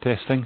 Testing.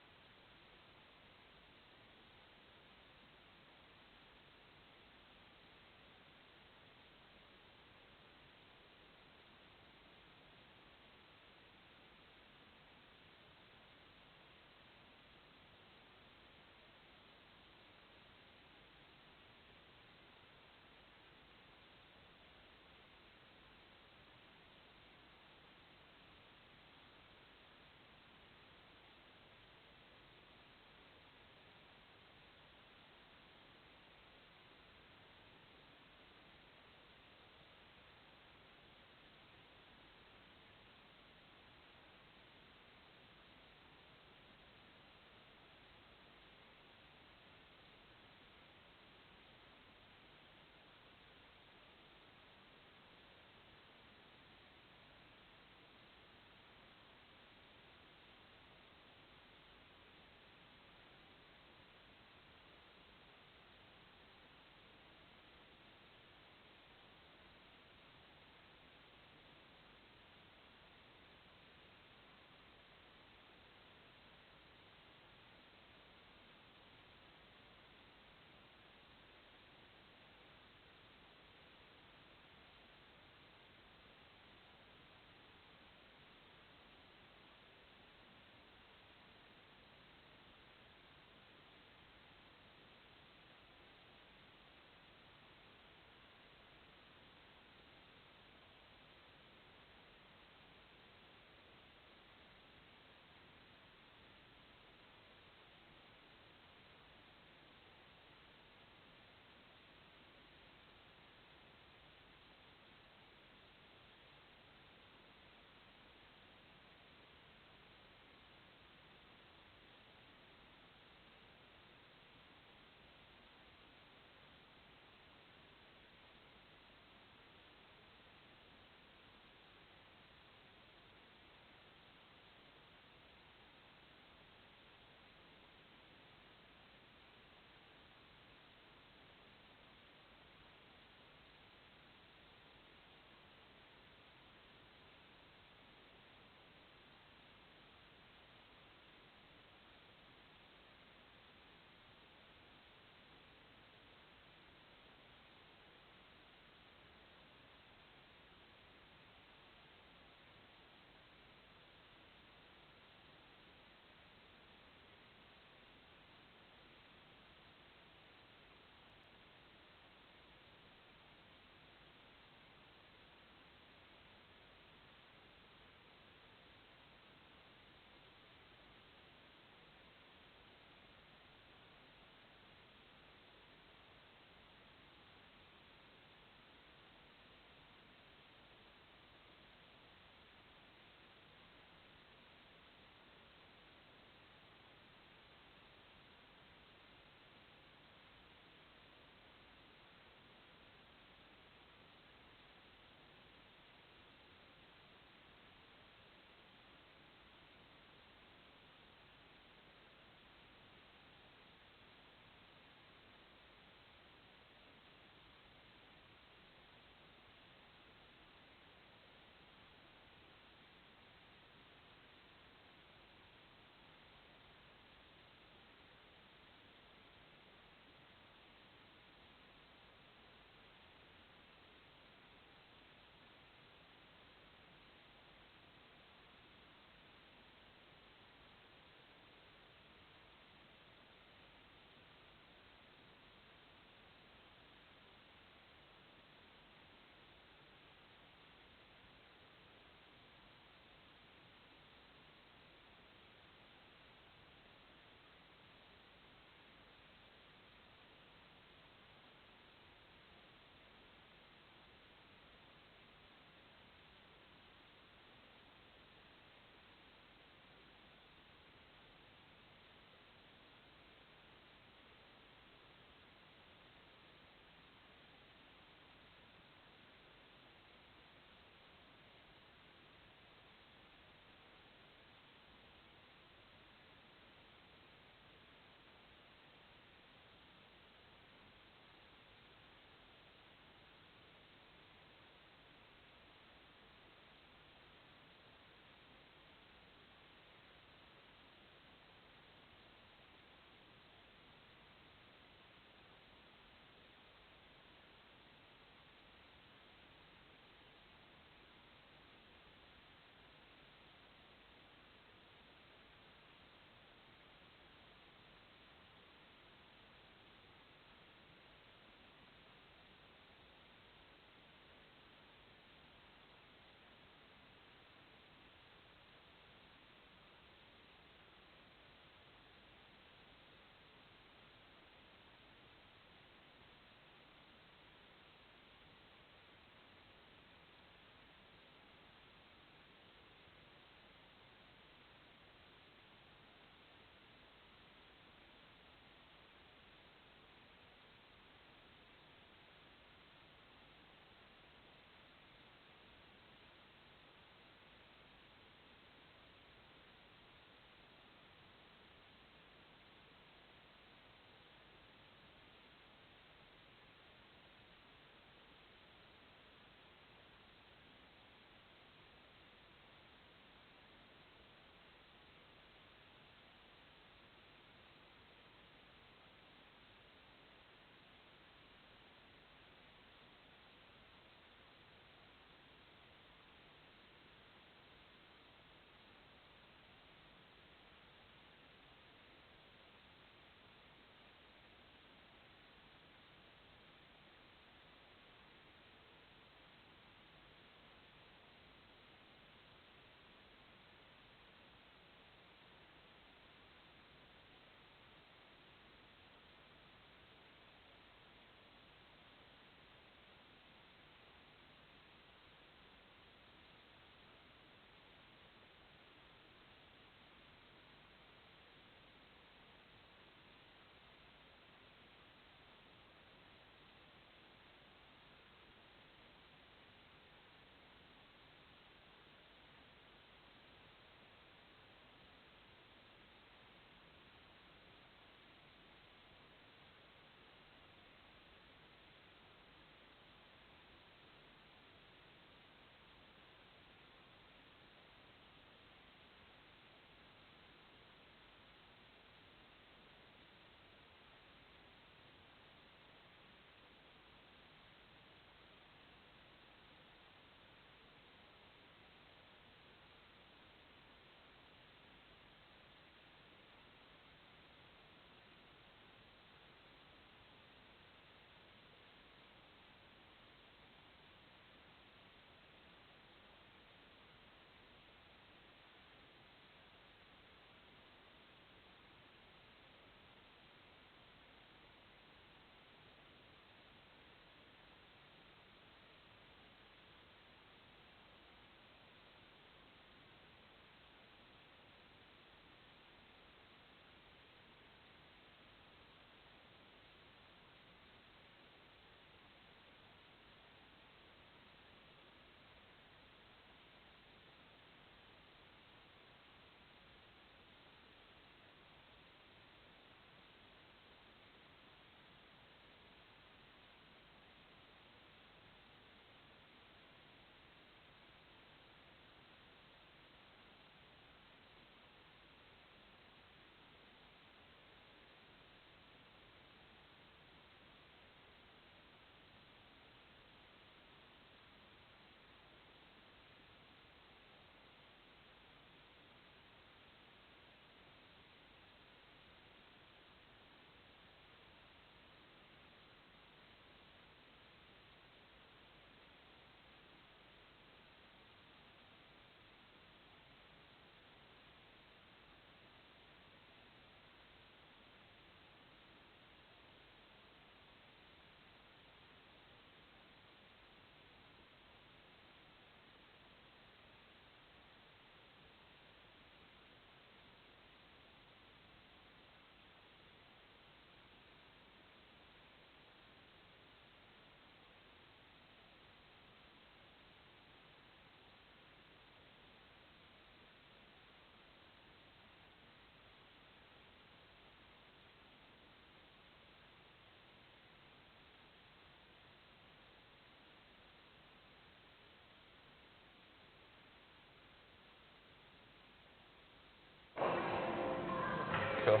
Cool.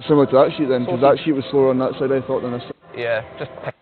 Similar to that sheet then, because that sheet was slower on that side, I thought, than this. Yeah, just pick.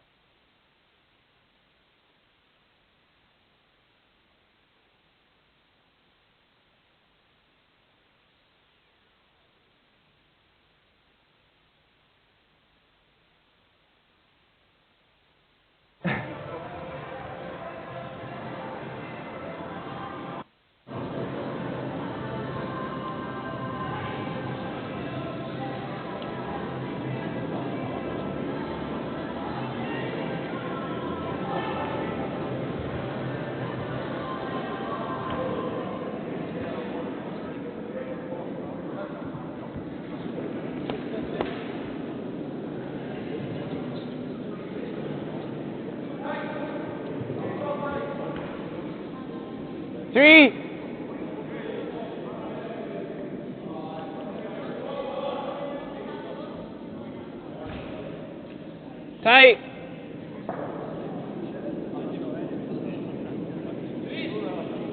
Three. Tight.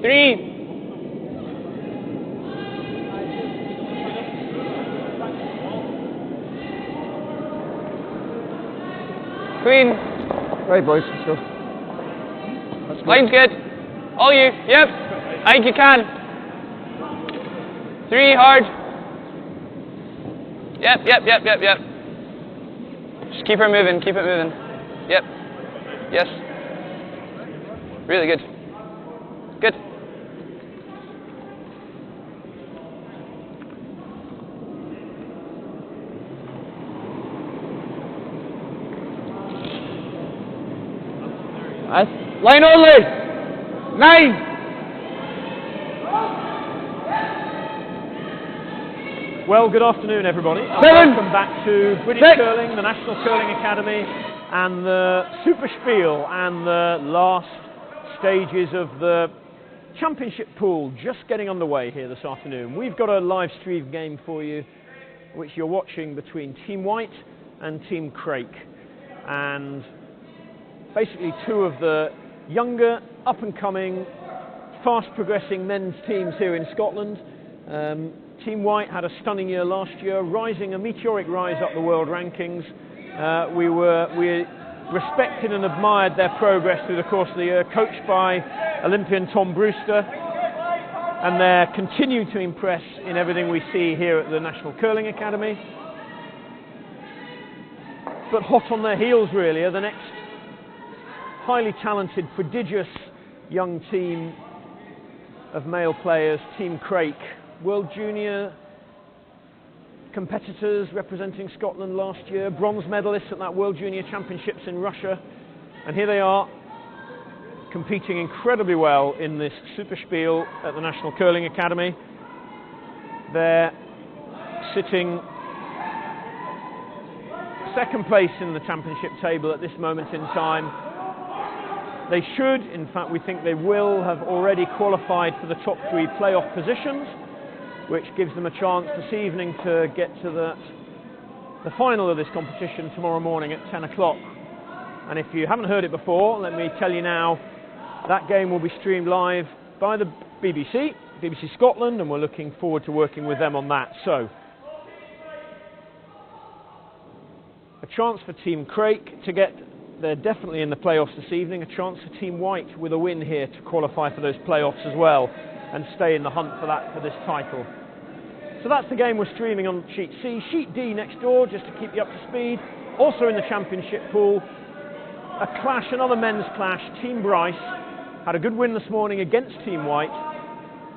Three. Clean. Right, boys, let's go. Line's good. All you. Yep. I think you can. Three, hard. Yep. Just keep her moving, keep it moving. Yep. Yes. Really good. Good. Nice. Line only. 9. Well, good afternoon, everybody. 7. Welcome back to British 6. Curling, the National Curling Academy, and the Superspiel, and the last stages of the championship pool just getting underway here this afternoon. We've got a live stream game for you, which you're watching between Team White and Team Craik, and basically two of the younger, up-and-coming, fast-progressing men's teams here in Scotland. Team White had a stunning year last year, rising a meteoric rise up the world rankings. We respected and admired their progress through the course of the year, coached by Olympian Tom Brewster, and they continue to impress in everything we see here at the National Curling Academy. But hot on their heels, really, are the next highly talented, prodigious young team of male players, Team Craik. World Junior competitors representing Scotland last year, bronze medalists at that World Junior Championships in Russia, and here they are competing incredibly well in this Superspiel at the National Curling Academy. They're sitting second place in the championship table at this moment in time. They should, in fact we think they will, have already qualified for the top 3 playoff positions, which gives them a chance this evening to get to the final of this competition tomorrow morning at 10 o'clock. And if you haven't heard it before, let me tell you now, that game will be streamed live by the BBC Scotland, and we're looking forward to working with them on that. So, a chance for Team Craik to get, they're definitely in the playoffs this evening, a chance for Team White with a win here to qualify for those playoffs as well and stay in the hunt for this title. So that's the game we're streaming on Sheet C. Sheet D next door, just to keep you up to speed. Also in the championship pool, a clash, another men's clash. Team Bryce had a good win this morning against Team White.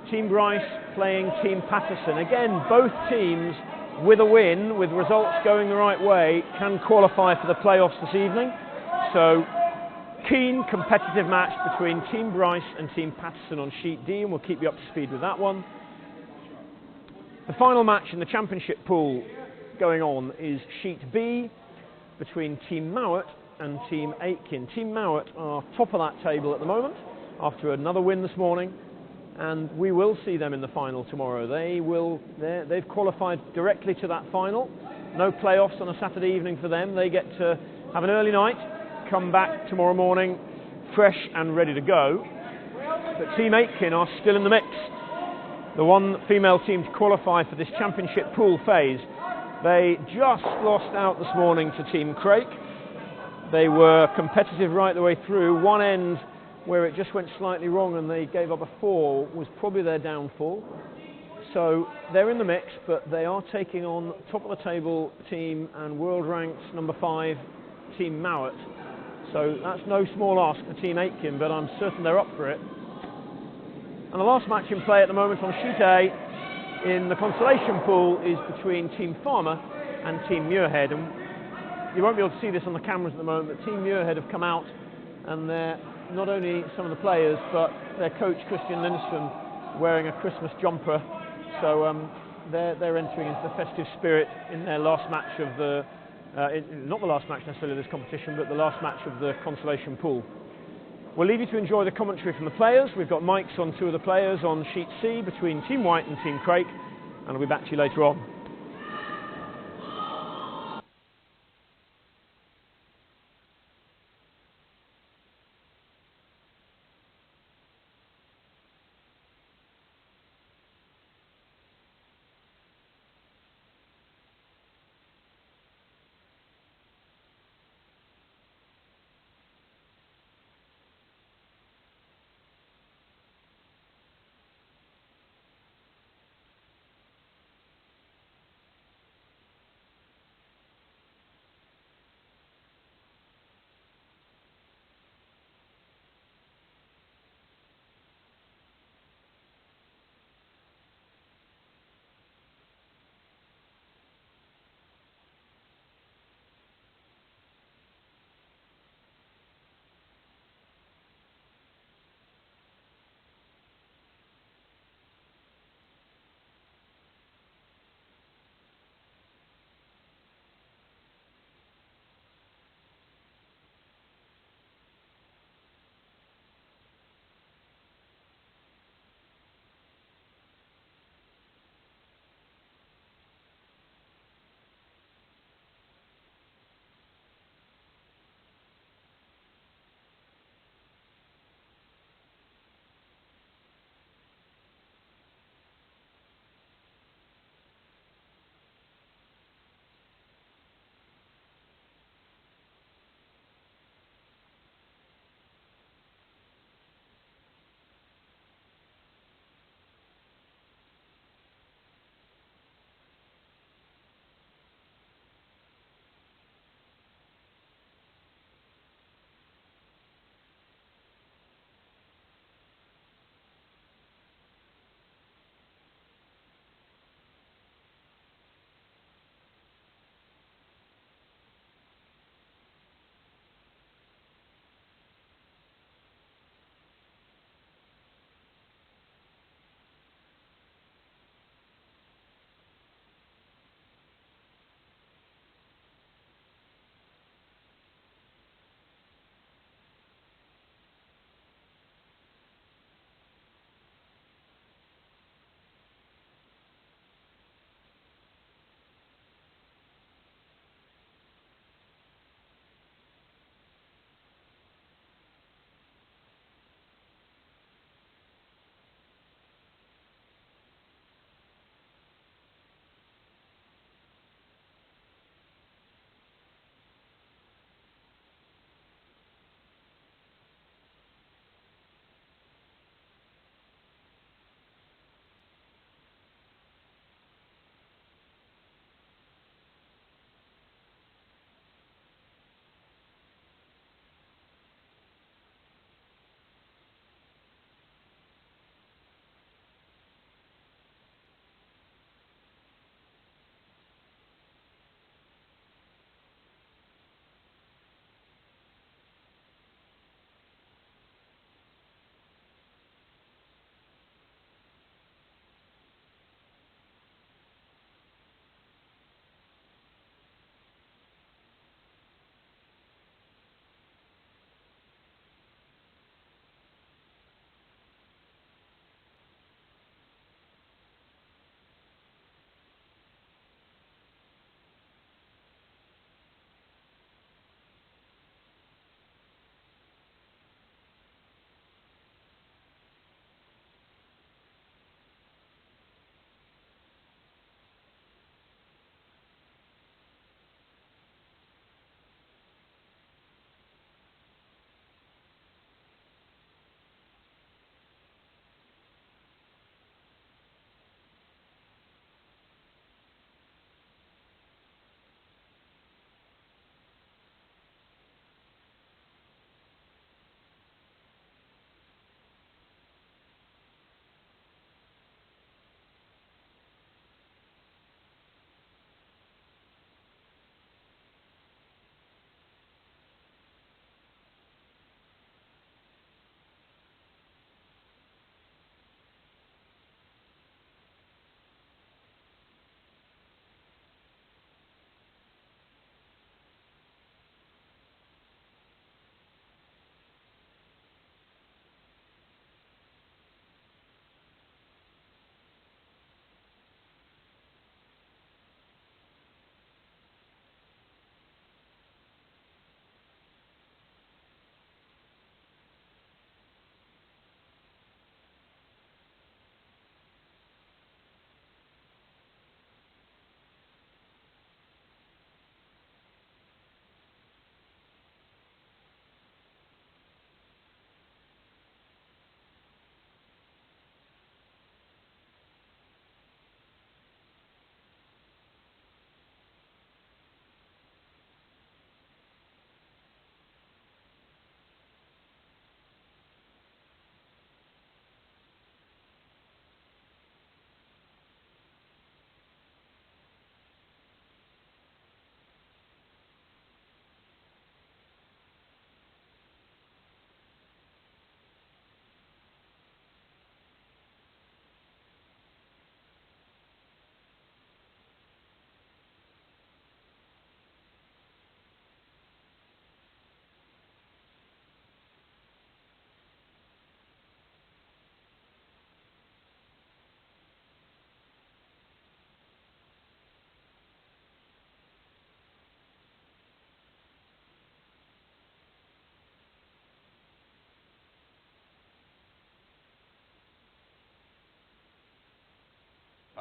Team Bryce playing Team Patterson. Again, both teams with a win, with results going the right way, can qualify for the playoffs this evening. So, keen, competitive match between Team Bryce and Team Patterson on Sheet D, and we'll keep you up to speed with that one. The final match in the championship pool going on is Sheet B between Team Mouat and Team Aitken. Team Mouat are top of that table at the moment after another win this morning, and we will see them in the final tomorrow. They've qualified directly to that final. No playoffs on a Saturday evening for them. They get to have an early night, come back tomorrow morning fresh and ready to go. But Team Aitken are still in the mix. The one female team to qualify for this championship pool phase They just lost out this morning to Team Craik. They were competitive right the way through. One end where it just went slightly wrong and they gave up a 4 was probably their downfall. So they're in the mix, but they are taking on top of the table team and world ranked number 5, Team Mouat. So that's no small ask for Team Aitken, but I'm certain they're up for it. And the last match in play at the moment on sheet A in the consolation pool is between Team Farmer and Team Muirhead. And you won't be able to see this on the cameras at the moment, but Team Muirhead have come out, and they're not only some of the players, but their coach Christian Lindstrom wearing a Christmas jumper. So they're entering into the festive spirit in their last match of the, not the last match necessarily of this competition, but the last match of the consolation pool. We'll leave you to enjoy the commentary from the players. We've got mics on 2 of the players on sheet C between Team White and Team Craik, and I'll be back to you later on.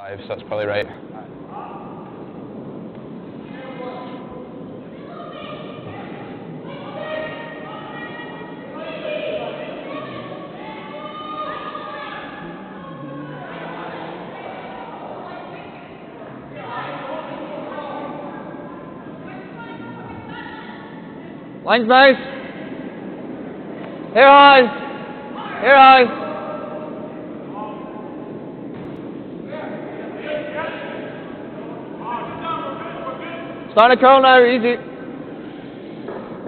5, so that's probably right. Line's nice. Here on. Here on. Start a curl now, easy.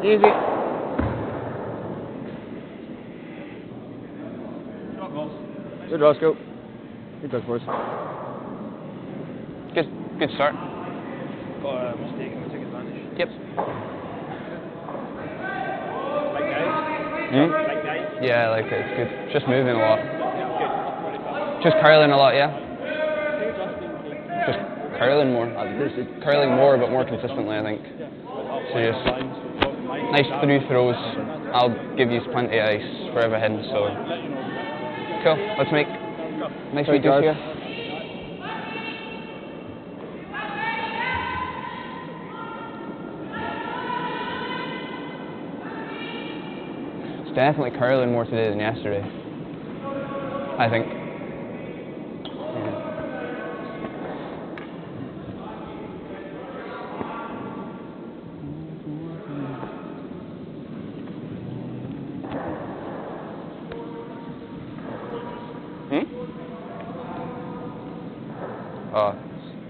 Easy. Good, Roscoe. Good dog, boys. Good start. Got a mistake and we took advantage. Yep. Like guys? Hmm? Like guys? Yeah, I like it. It's good. Just moving a lot. Just curling a lot, yeah. Just curling more. Curling more, but more consistently, I think. So just nice through throws. I'll give you plenty of ice for everything. So cool. Let's make nice videos here. It's definitely curling more today than yesterday, I think. Oh,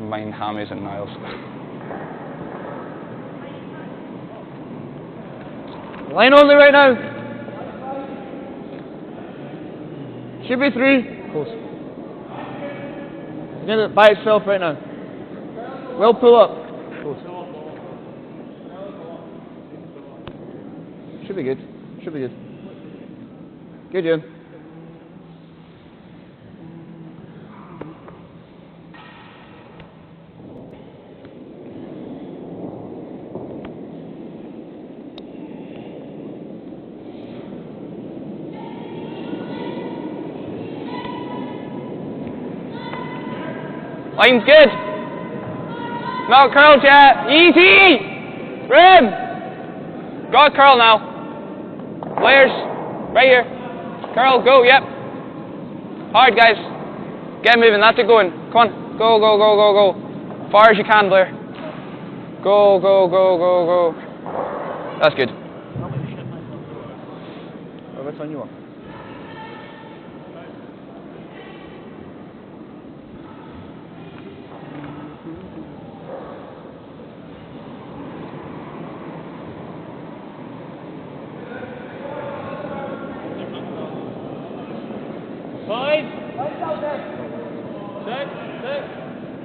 mine hammies and Niles. Line only right now. Should be 3. Close. It's going to by itself right now. Well, pull up. Close. Should be good. Should be good. Good, Jim. Line's good. Not curled yet. Easy. Rim. Got a curl now. Players, right here. Curl, go, yep. Hard, guys. Get moving, that's it going. Come on. Go, go, go, go, go. Far as you can, Blair. Go, go, go, go, go. That's good. Which one you want?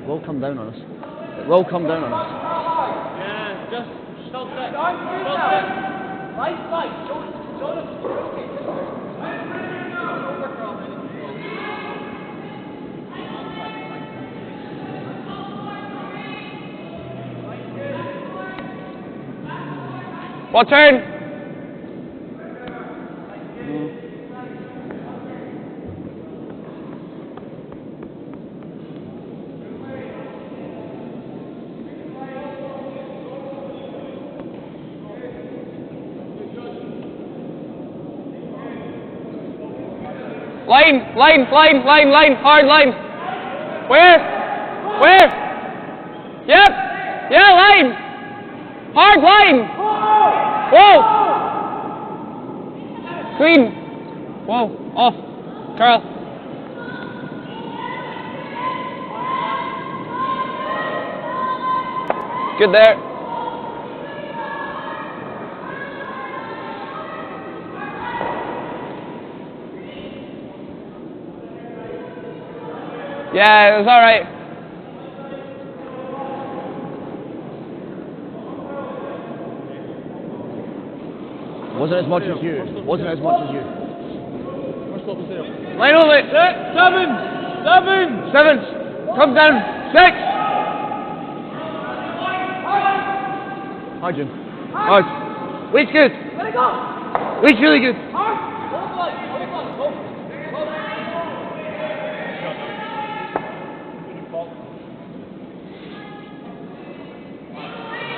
Will come down on us. It will come down on us. Yeah, just stop that. What turn? Line, hard line. Where? Yep. Yeah, line. Hard line. Whoa. Clean. Whoa, off. Carl. Good there. Yeah, it was all right. Wasn't as much as you. Wasn't as much as you. Line over. 7. 7. Come down. 6. Hi, Jim. Nice. Weight's good. Let it go. Weight's really good.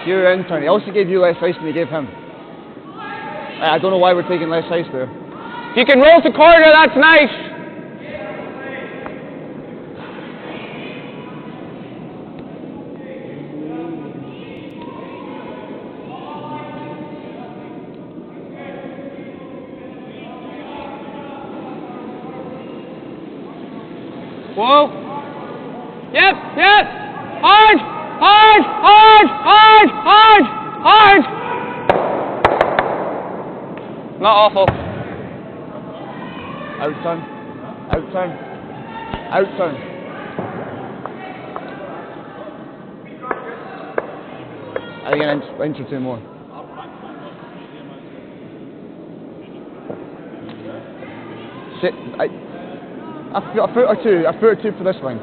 You're in turn. He also gave you less ice than he gave him. I don't know why we're taking less ice there. If you can roll to corner, that's nice. Whoa. Yep, yep. Hard, hard, hard, hard, hard, hard. Not awful. Out turn. Out turn. Out turn. I think an inch or two more. Sit. A foot or two for this line.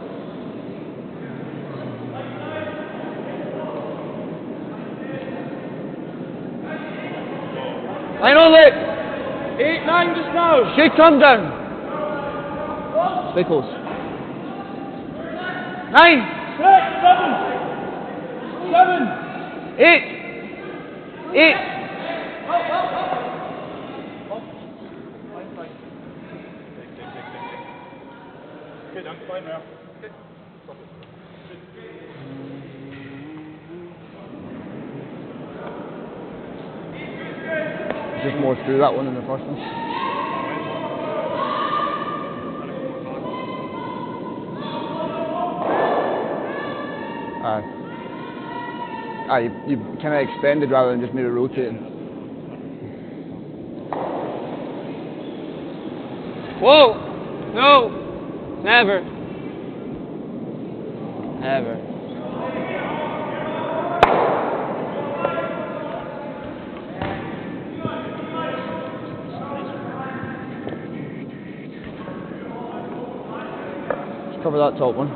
Line on it. 8, 9 just now. Shake turn down. Stay close. 9, 6, 7, 7. 8, 8. Just more through that one than the first one. You kind of extended rather than just maybe rotating. Whoa! No! Never. Never. Just cover that top one.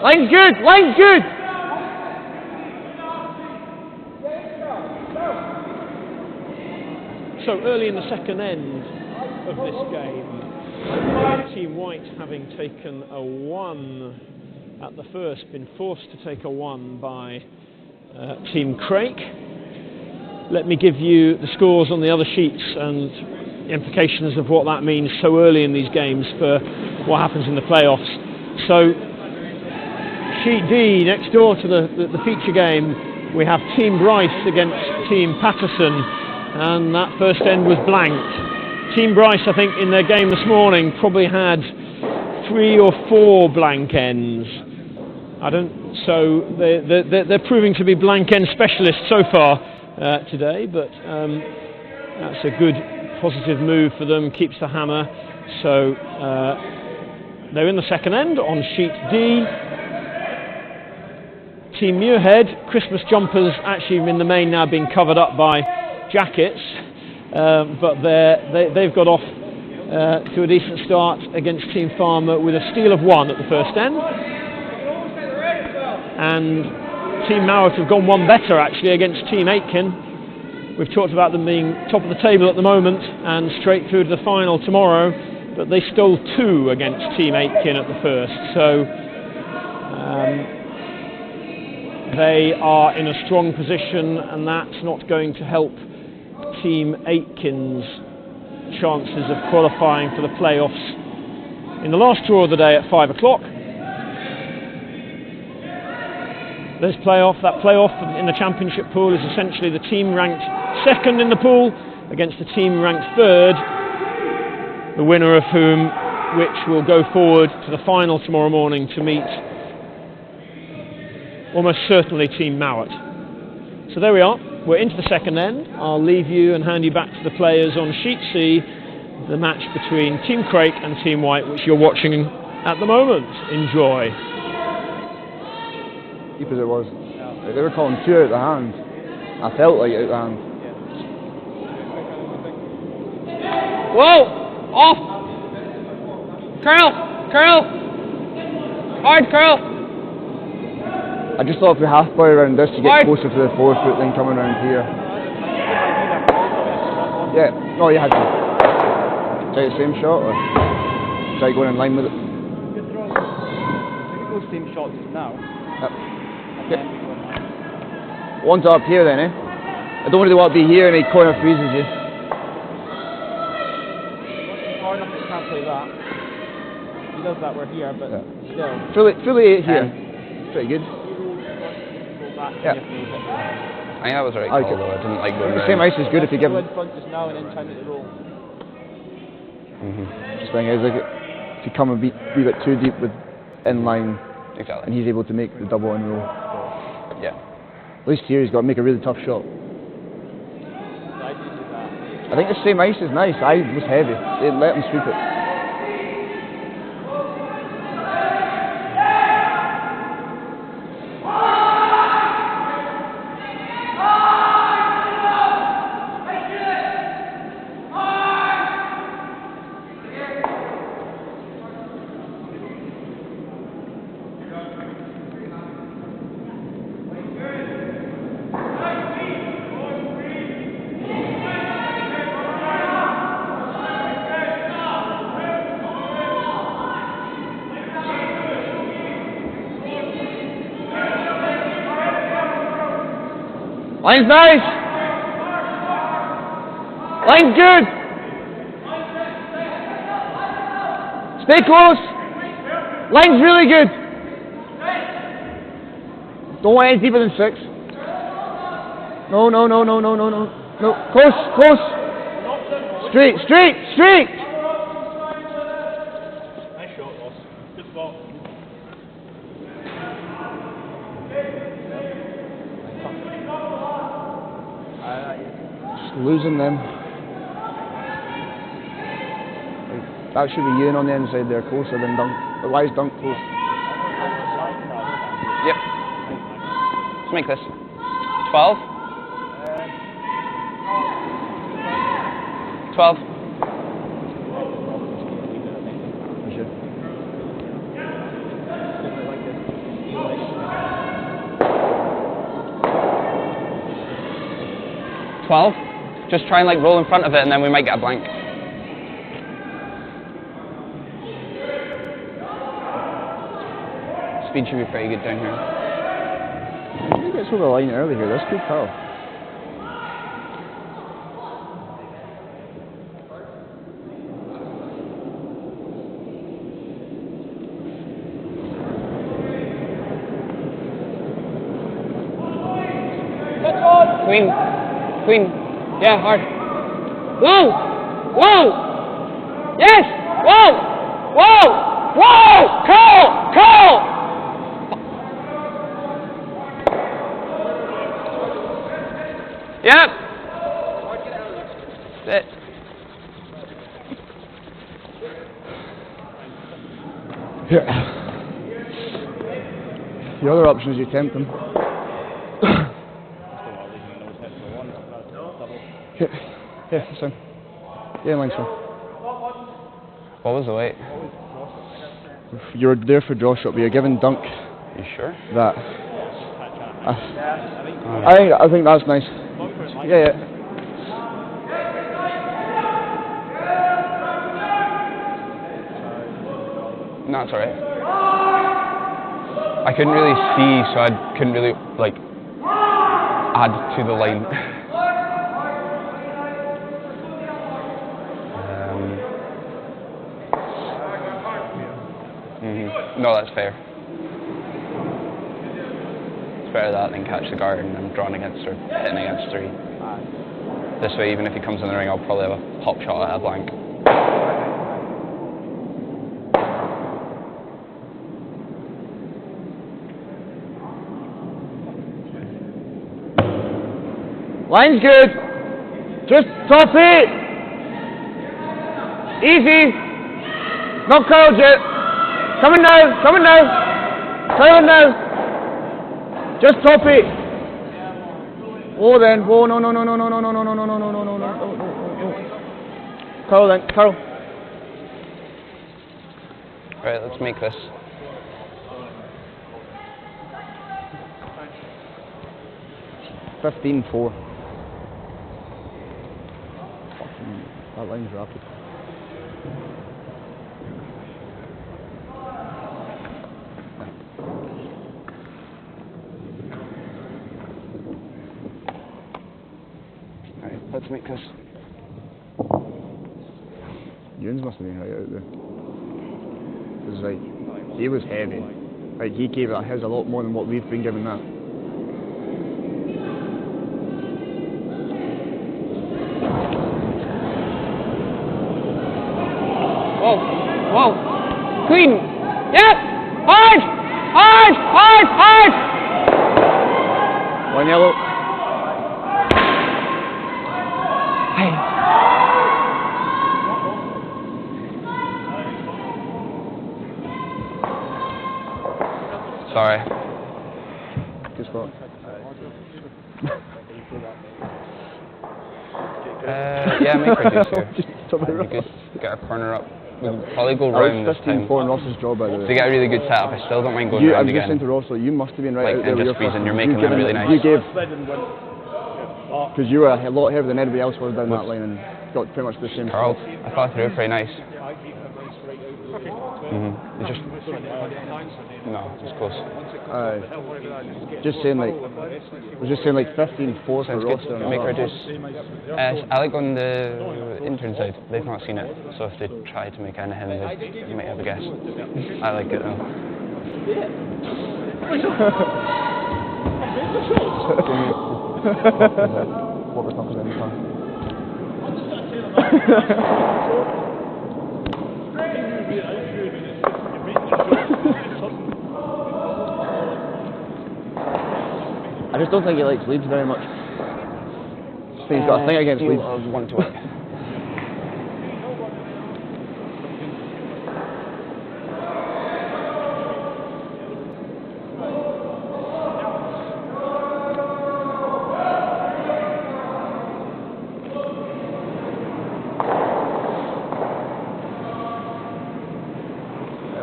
Line's good! Line's good! So early in the second end of this game, Team White having taken a 1 at the first, been forced to take a 1 by Team Craik. Let me give you the scores on the other sheets and the implications of what that means so early in these games for what happens in the playoffs. So Sheet D, next door to the feature game, we have Team Bryce against Team Patterson, and that first end was blanked. Team Bryce, I think, in their game this morning probably had 3 or 4 blank ends. So they're proving to be blank end specialists so far today, but that's a good positive move for them, keeps the hammer. So they're in the second end on Sheet D. Team Muirhead, Christmas jumpers actually in the main now being covered up by jackets, but they've got off to a decent start against Team Farmer with a steal of 1 at the first end. And Team Mouat have gone 1 better actually against Team Aitken. We've talked about them being top of the table at the moment and straight through to the final tomorrow, but they stole 2 against Team Aitken at the first. So they are in a strong position, and that's not going to help Team Aitken's chances of qualifying for the playoffs in the last draw of the day at 5 o'clock. There's playoff. That playoff in the championship pool is essentially the team ranked second in the pool against the team ranked third, the winner of which will go forward to the final tomorrow morning to meet almost certainly Team Mouat. So there we are, we're into the second end. I'll leave you and hand you back to the players on Sheet C, the match between Team Craik and Team White, which you're watching at the moment. Enjoy. Deep as it was. They were calling 2 out of the hand. I felt like out of the hand. Whoa! Off. Curl. Curl. Hard curl. I just thought if we half boy around this, you Hard. get closer to the 4 foot than coming around here. Yeah, no, you had to. Try the same shot or try going in line with it? Good throw. Maybe go same shots now. Yep. One's up here then, eh? I don't really want to be here and he corner freezes you. Hard enough that he can't play that. He does that, we're here, but still. Fully here. Pretty good. Yeah. I think that was right call, though. I didn't like going The same ice is good if you give him. in front just now and then time to roll. Just thing is, like, if you come a wee bit too deep with in line, Exactly. and he's able to make the double and roll. Yeah. At least here he's got to make a really tough shot. I think the same ice is nice. I was heavy. They let him sweep it. Line's nice. Line's good. Stay close. Line's really good. Don't want any deeper than 6. No. No. Close. Straight. Nice shot, Ross. Good spot. Just losing them. That should be Ewan on the inside there, closer than Dunk. But why is Dunk close? Yep. Let's make this 12. 12. We should. 12. Just try and like roll in front of it, and then we might get a blank. Speed should be pretty good down here. He gets over the line early here. That's good foul. Clean. Yeah, hard. Whoa! Yes! Whoa! Call! Yep. That's it. Yeah. The other option is you tempt them. Yeah, that's fine. Yeah, mine's fine. What was the weight? You're there for draw shot, but you're giving Dunk You sure? that. I think that's nice. Yeah. No, it's alright. I couldn't really see, so I couldn't really like add to the line. No, that's fair. It's better that than catch the guard and I'm drawing against or hitting against 3. This way, even if he comes in the ring, I'll probably have a pop shot at a blank. Line's good. Just top it. Easy. Not curled yet. Coming now. Curling now. Just top it. Whoa then. Whoa, no. Curl then. Curl. Right, let's make this. $15-4. Fucking, that line's rapid. Right, let's make this. Ewan's must have been right out there. Because, like, he was heavy. Like, he gave it his a lot more than what we've been given that. Whoa, whoa, clean, yep, hard, hard, hard, hard. One yellow. Hey. Sorry. Good spot. Yeah, make her do so. Just top of the That'd be rough. good. Get our corner up. We'll probably go That round was this time. 15-4 in Ross's job, by the way. To get a really good setup, I still don't mind going You, round I'm just saying again. to Ross, though, you must have been right Like, out there and with just your squeezing, first you're one. making You them given- really nice. You gave, because you were a lot heavier than anybody else was down that line and got pretty much the same Carl, spot. I thought through pretty nice. It just no, it's close. Just saying, like, I was just saying, like, 15-4 for Sounds Ross. good. there. Make her do. I like on the intern side. They've not seen it, so if they try to make anything, they might have a guess. I like it though. What was not in the car? I just don't think he likes Leeds very much. I think he's got a thing against Leeds. I want to work.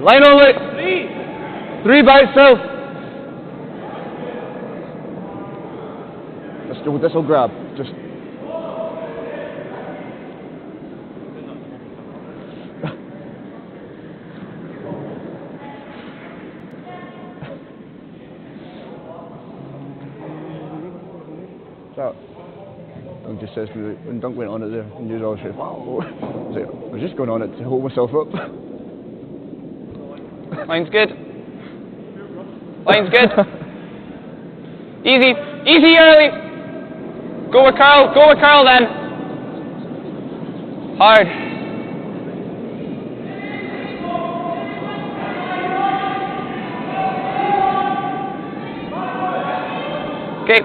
Line only! Three by itself! This will grab. Just. So, Doug just says to me, when Dunk went on it there, and you always say, wow. I was just going on it to hold myself up. Line's good. Line's good. Easy. Easy early. Go with Carl. Go with Carl then. Hard. Okay.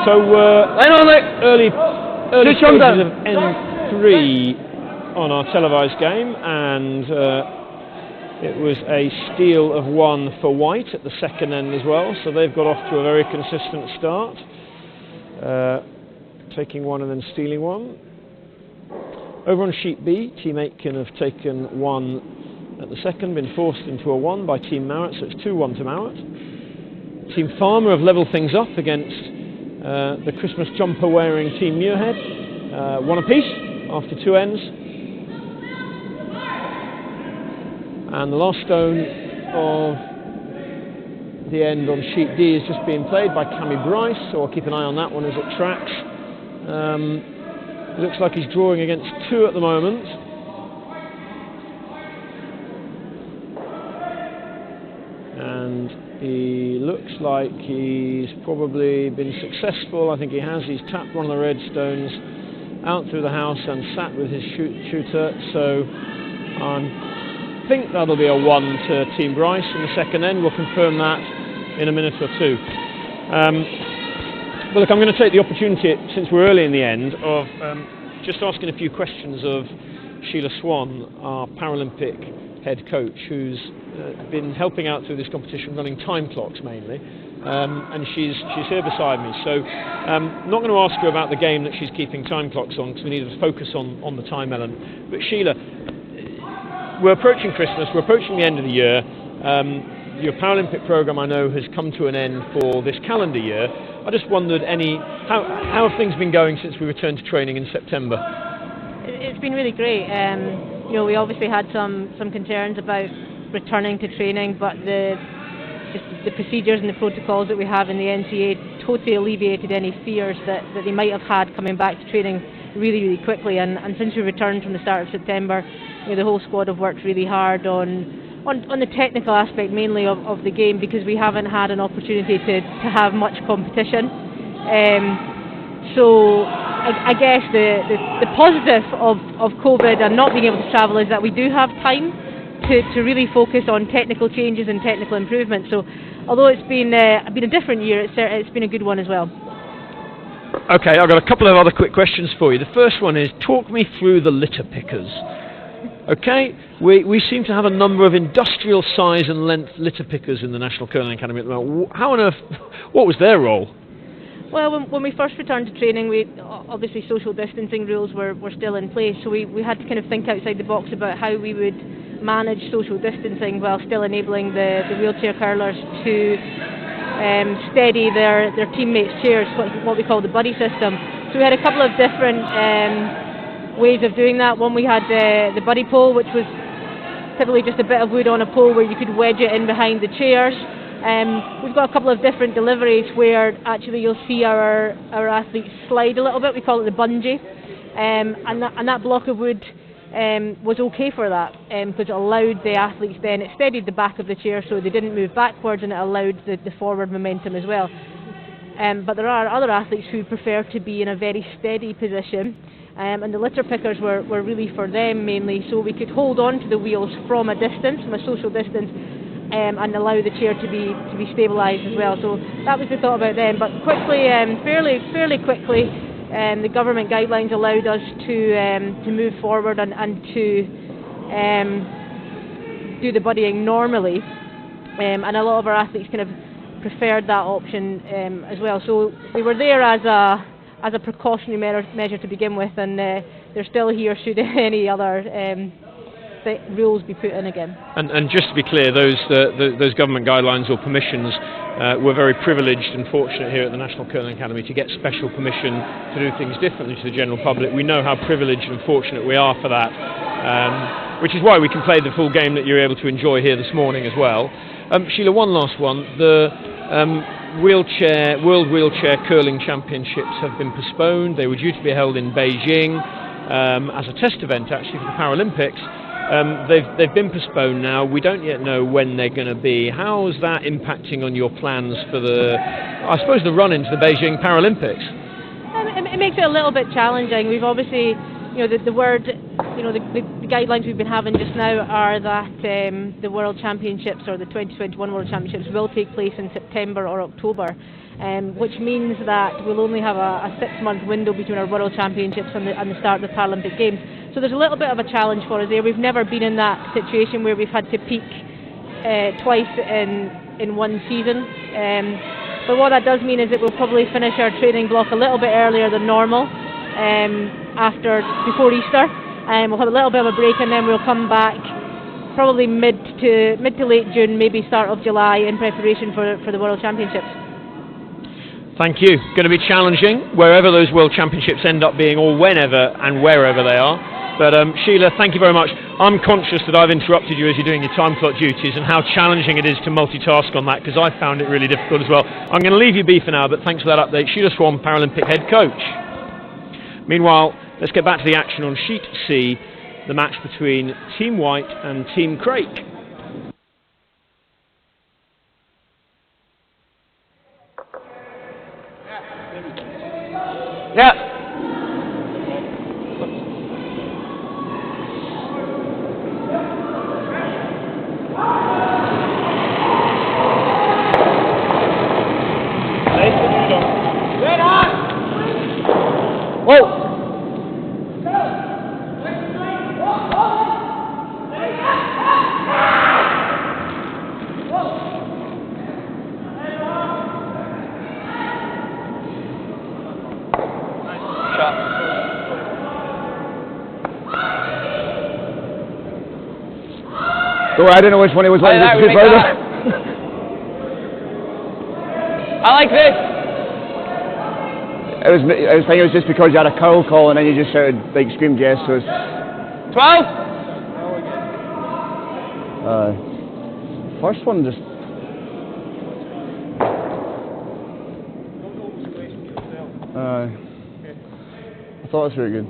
So early stages of N3 on our televised game, and it was a steal of one for White at the second end as well, so they've got off to a very consistent start, taking one and then stealing one. Over on sheet B, Team Aitken have taken one at the second, been forced into a one by Team Mouat, so it's 2-1 to Mouat. Team Farmer have levelled things up against the Christmas jumper wearing Team Muirhead, one apiece after two ends. And the last stone of the end on sheet D is just being played by Cammy Bryce, so I'll keep an eye on that one as it tracks. It looks like he's drawing against two at the moment. And he looks like he's probably been successful. I think he has. He's tapped one of the red stones out through the house and sat with his shooter. So I think that'll be a 1 to Team Bryce in the second end. We'll confirm that in a minute or two. Well, look, I'm going to take the opportunity, since we're early in the end, of just asking a few questions of Sheila Swan, our Paralympic head coach, who's been helping out through this competition, running time clocks mainly, and she's here beside me. So I'm not going to ask her about the game that she's keeping time clocks on, because we need to focus on the time element. But Sheila, we're approaching Christmas, we're approaching the end of the year. Your Paralympic programme, I know, has come to an end for this calendar year. I just wondered, how have things been going since we returned to training in September? It's been really great. You know, we obviously had some concerns about returning to training, but the procedures and the protocols that we have in the NCA totally alleviated any fears that they might have had coming back to training really quickly. And since we returned from the start of September, you know, the whole squad have worked really hard on the technical aspect mainly of the game, because we haven't had an opportunity to have much competition. So I guess the positive of COVID and not being able to travel is that we do have time to really focus on technical changes and technical improvements. So although it's been a different year, it's been a good one as well. Okay, I've got a couple of other quick questions for you. The first one is, talk me through the litter pickers. Okay, we seem to have a number of industrial size and length litter pickers in the National Curling Academy at the moment. How on earth, what was their role? Well, when we first returned to training, obviously social distancing rules were still in place, so we had to kind of think outside the box about how we would manage social distancing while still enabling the wheelchair curlers to steady their teammates' chairs, what we call the buddy system. So we had a couple of different ways of doing that. One, we had the buddy pole, which was typically just a bit of wood on a pole where you could wedge it in behind the chairs. We've got a couple of different deliveries where actually you'll see our athletes slide a little bit. We call it the bungee, and that block of wood was okay for that, because it allowed the athletes then, it steadied the back of the chair so they didn't move backwards, and it allowed the forward momentum as well. But there are other athletes who prefer to be in a very steady position, and the litter pickers were really for them mainly, so we could hold on to the wheels from a distance, from a social distance, and allow the chair to be stabilised as well. So that was the thought about them. But quickly, fairly quickly, the government guidelines allowed us to move forward and to do the buddying normally, and a lot of our athletes kind of preferred that option as well. So they were there as a precautionary measure to begin with, and they're still here should any other rules be put in again. And just to be clear, those government guidelines or permissions, we're very privileged and fortunate here at the National Curling Academy to get special permission to do things differently to the general public. We know how privileged and fortunate we are for that, which is why we can play the full game that you're able to enjoy here this morning as well. Sheila, one last one. The World Wheelchair Curling Championships have been postponed. They were due to be held in Beijing as a test event actually for the Paralympics. They've been postponed now. We don't yet know when they're going to be. How is that impacting on your plans for I suppose, the run into the Beijing Paralympics? It makes it a little bit challenging. We've obviously, you know, the guidelines we've been having just now are that the World Championships, or the 2021 World Championships, will take place in September or October, which means that we'll only have a 6-month window between our World Championships and the start of the Paralympic Games. So there's a little bit of a challenge for us there. We've never been in that situation where we've had to peak twice in one season. But what that does mean is that we'll probably finish our training block a little bit earlier than normal before Easter. We'll have a little bit of a break, and then we'll come back probably mid to late June, maybe start of July, in preparation for the World Championships. Thank you. Going to be challenging wherever those World Championships end up being, or whenever and wherever they are. But Sheila, thank you very much. I'm conscious that I've interrupted you as you're doing your time clock duties, and how challenging it is to multitask on that, because I found it really difficult as well. I'm going to leave you be for now, but thanks for that update. Sheila Swan, Paralympic head coach. Meanwhile, let's get back to the action on Sheet C, the match between Team White and Team Craik. Yeah. Oh, I didn't know which one he was Like letting that, it we too make further. that. I like this. I was thinking it was just because you had a curl call and then you just shouted, like, screamed yes, so it's... 12. First one just... I thought it was very good.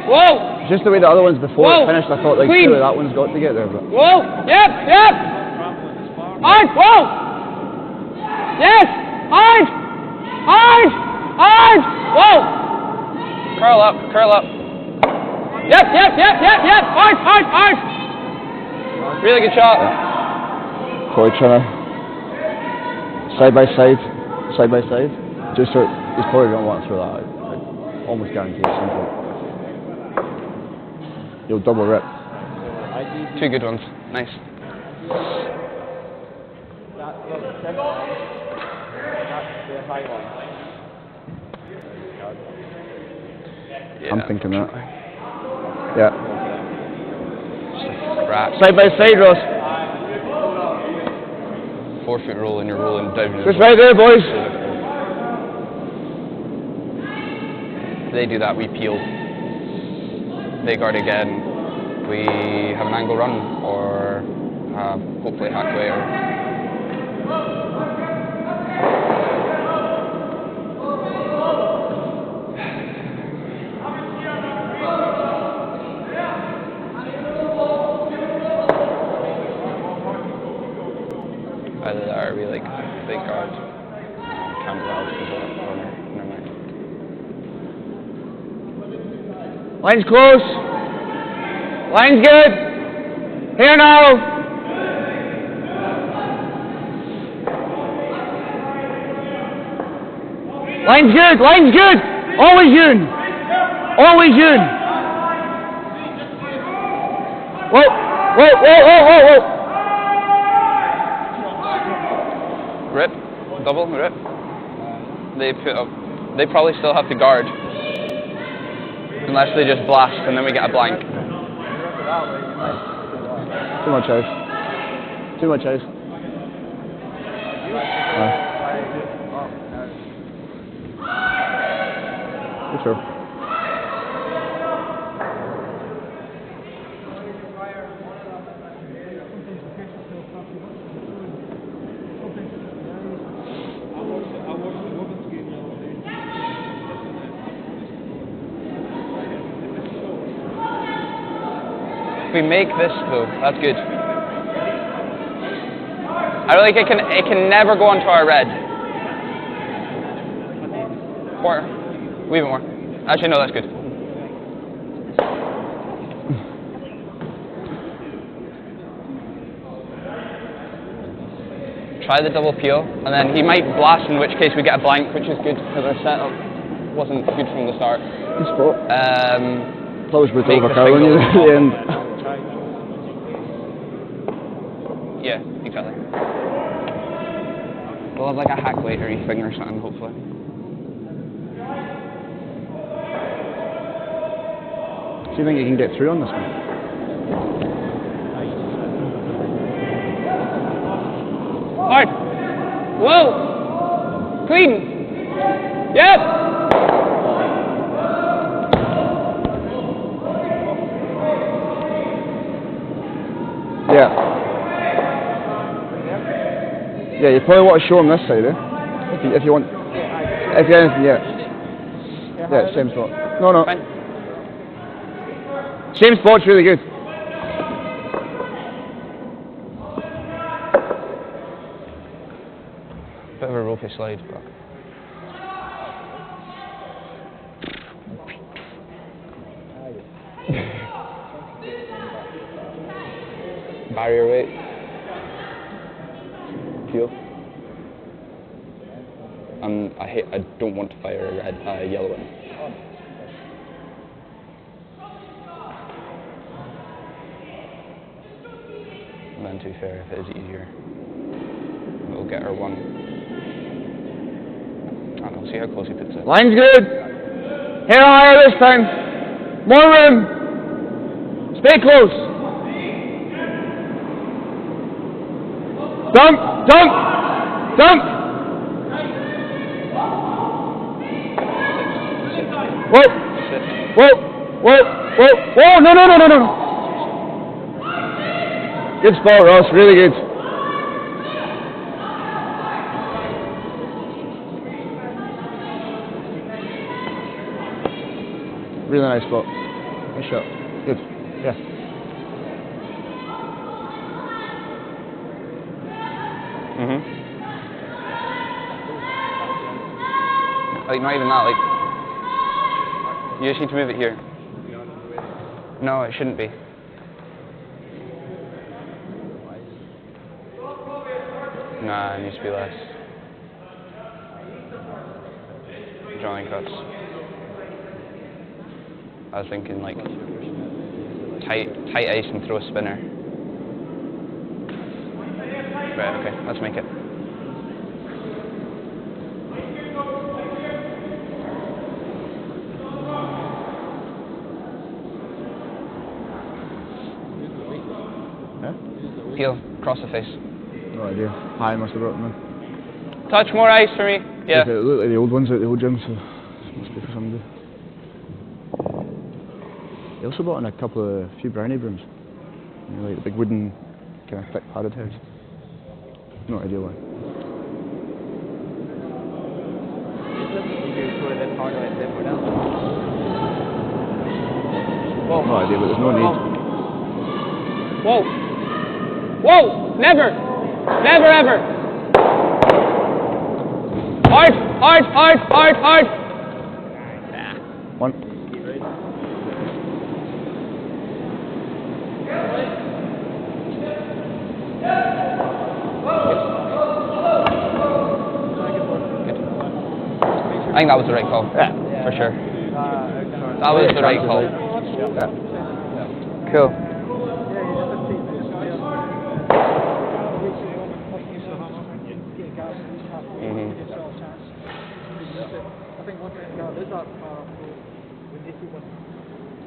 Whoa. Just the way the other ones before Whoa. it finished, I thought, like, Clean. surely that one's got to get there, but... Whoa. Yep. Hard. Whoa. Yes. Hard. Whoa. Curl up. Yep. Hard. Really good shot. Probably trying to... Side by side. Just so he's probably going to want to throw that out. I almost guarantee it's simple. You'll double rip. 2 good ones. Nice. Yeah. I'm thinking that. Yeah. Right. Side by side, Ross. 4-foot roll and you're rolling down. Just right there, boys. They do that, we peel. They guard again. We have an angle run or hopefully halfway or... Either that or we like they guard. Can't well because of that corner. Never mind. Line's close. Line's good. Here now. Line's good. Always Yoon. Whoa. Rip. Double rip. They put up. They probably still have to guard. Unless they just blast and then we get a blank. Too much ice. Good throw. If we make this though, that's good. I feel like it can never go onto our red. Quarter. Leave it more. Actually no, that's good. Try the double peel, and then he might blast, in which case we get a blank, which is good because our setup wasn't good from the start. Good spot. That was with Make the overcurling you at the end. Yeah, exactly. We'll have like a hack latery thing or something, hopefully. Do you think you can get through on this one? Hard. Whoa. Clean. Yep. Yeah, you probably want to show him this side, eh? If you want. If you anything, yeah. Yeah, same spot. No. Fine. Same spot's really good. Bit of a ropey slide, but... Barrier weight. Peel. I don't want to fire a yellow one. And then to be fair, if it is easier, we'll get her one. I don't know, see how close he puts it. Line's good. Hair higher this time. More room. Stay close. Dunk, dunk, dunk. Whoa, whoa, whoa, whoa, whoa, no, no, no, no, no. Good spot, Ross, really good. Really nice spot. Nice shot. Good. Yeah. Like, not even that, like, you just need to move it here. No, it shouldn't be. Nah, it needs to be less. Drawing cuts. I was thinking, like, tight ice and throw a spinner. Right, okay, let's make it. Heel, cross the face. No idea. High must have brought them in. Touch more ice for me. Yeah. It looked like the old ones at the old gym, so must be for somebody. They also brought in a few brownie brooms. You know, like the big wooden, kind of thick padded heads. No idea why. Whoa. No idea, but there's no need. Whoa. Whoa! Never! Never ever! Hard! Hard! Hard! Hard! Hard! One. I think that was the right call. Yeah. For sure. That was the right call. Yeah. Cool.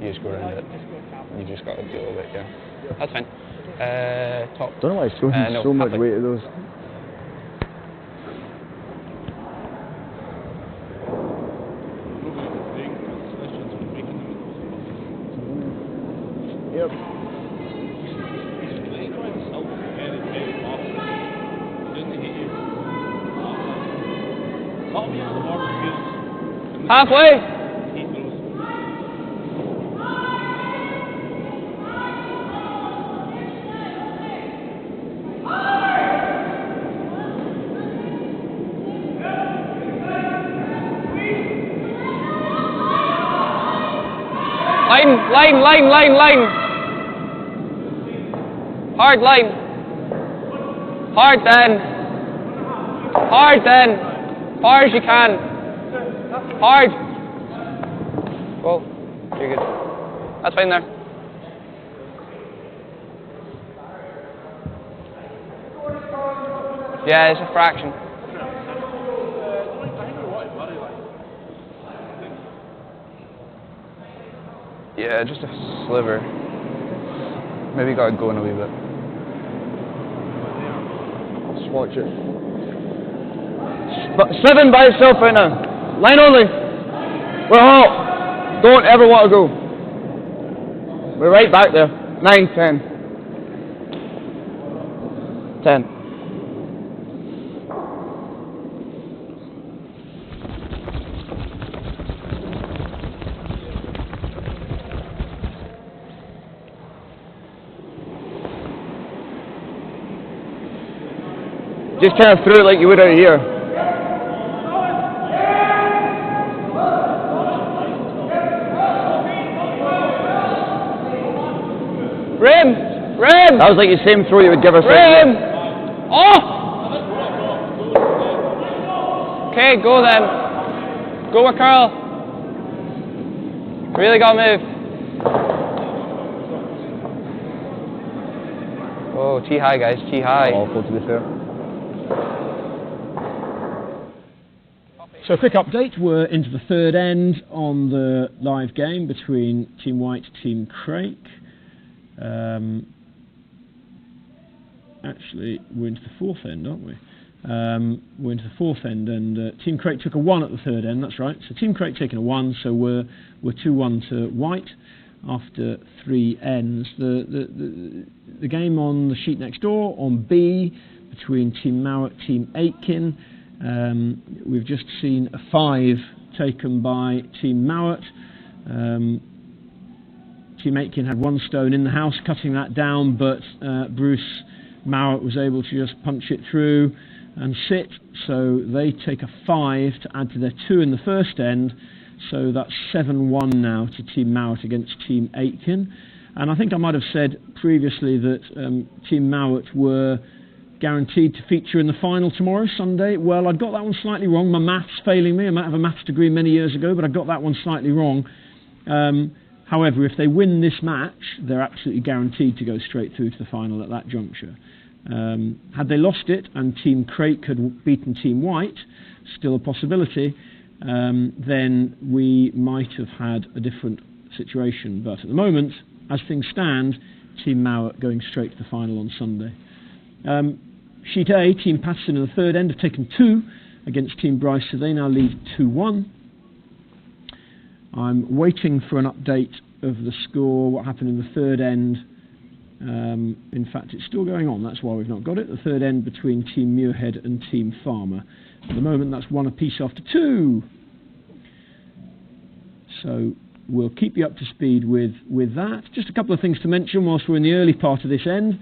You just go around it. You just got to deal with it, yeah. That's fine. Top. Don't know why it's throwing no, so much halfway. weight at those. Yep. Halfway! Line. Hard line. Hard then. Far as you can. Hard. Whoa, you're good. That's fine there. Yeah, it's a fraction. Yeah, just a sliver. Maybe got it going a wee bit. Just watch it. 7 by itself right now. Line only. We're halt. Don't ever want to go. We're right back there. 9, 10. 10. Just kind of throw it like you would out here. Rim! That was like the same throw you would give us. Rim! Oh! Okay, go then. Go with Carl. Really got to move. Oh, tee high, guys. Tee high. Awful, to be fair. So a quick update, we're into the third end on the live game between Team White, Team Craik. Actually, we're into the fourth end, aren't we? We're into the fourth end, and Team Craik took a 1 at the third end, that's right. So Team Craik taking a 1, so we're 2-1 to White after 3 ends. The game on the sheet next door, on B, between Team Mouat, Team Aitken, we've just seen a 5 taken by Team Mouat. Team Aitken had 1 stone in the house cutting that down, but Bruce Mouat was able to just punch it through and sit, so they take a 5 to add to their 2 in the first end, so that's 7-1 now to Team Mouat against Team Aitken. And I think I might have said previously that Team Mouat were guaranteed to feature in the final tomorrow, Sunday. Well, I got that one slightly wrong, my maths failing me. I might have a maths degree many years ago, but I got that one slightly wrong. However, if they win this match, they're absolutely guaranteed to go straight through to the final at that juncture. Had they lost it and Team Craik had beaten Team White, still a possibility, then we might have had a different situation. But at the moment, as things stand, Team Mouat going straight to the final on Sunday. Sheet A, Team Patterson in the third end have taken 2 against Team Bryce, so they now lead 2-1. I'm waiting for an update of the score, what happened in the third end. In fact, it's still going on, that's why we've not got it. The third end between Team Muirhead and Team Farmer. At the moment, that's 1 apiece after 2. So we'll keep you up to speed with that. Just a couple of things to mention whilst we're in the early part of this end.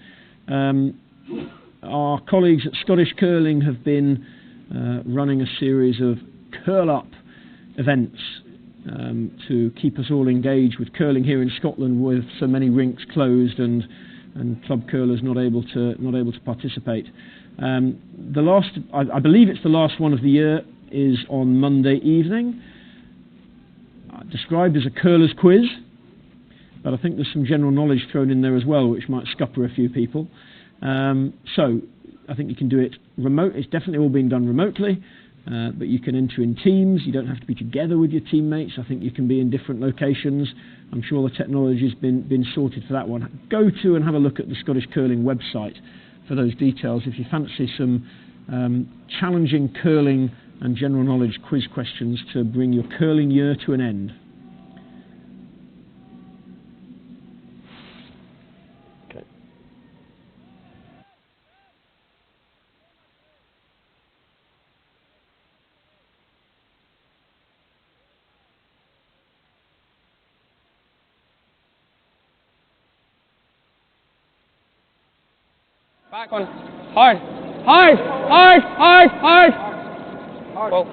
Our colleagues at Scottish Curling have been running a series of curl-up events to keep us all engaged with curling here in Scotland, with so many rinks closed and club curlers not able to participate. The last, I believe it's the last one of the year, is on Monday evening. Described as a curler's quiz, but I think there's some general knowledge thrown in there as well, which might scupper a few people. So I think you can do it remote. It's definitely all being done remotely. But you can enter in teams. You don't have to be together with your teammates. I think you can be in different locations. I'm sure the technology's been sorted for that one. Go to and have a look at the Scottish Curling website for those details if you fancy some challenging curling and general knowledge quiz questions to bring your curling year to an end. Back on. Hard. Hard. Hard. Hard. Hard. Hard. Whoa.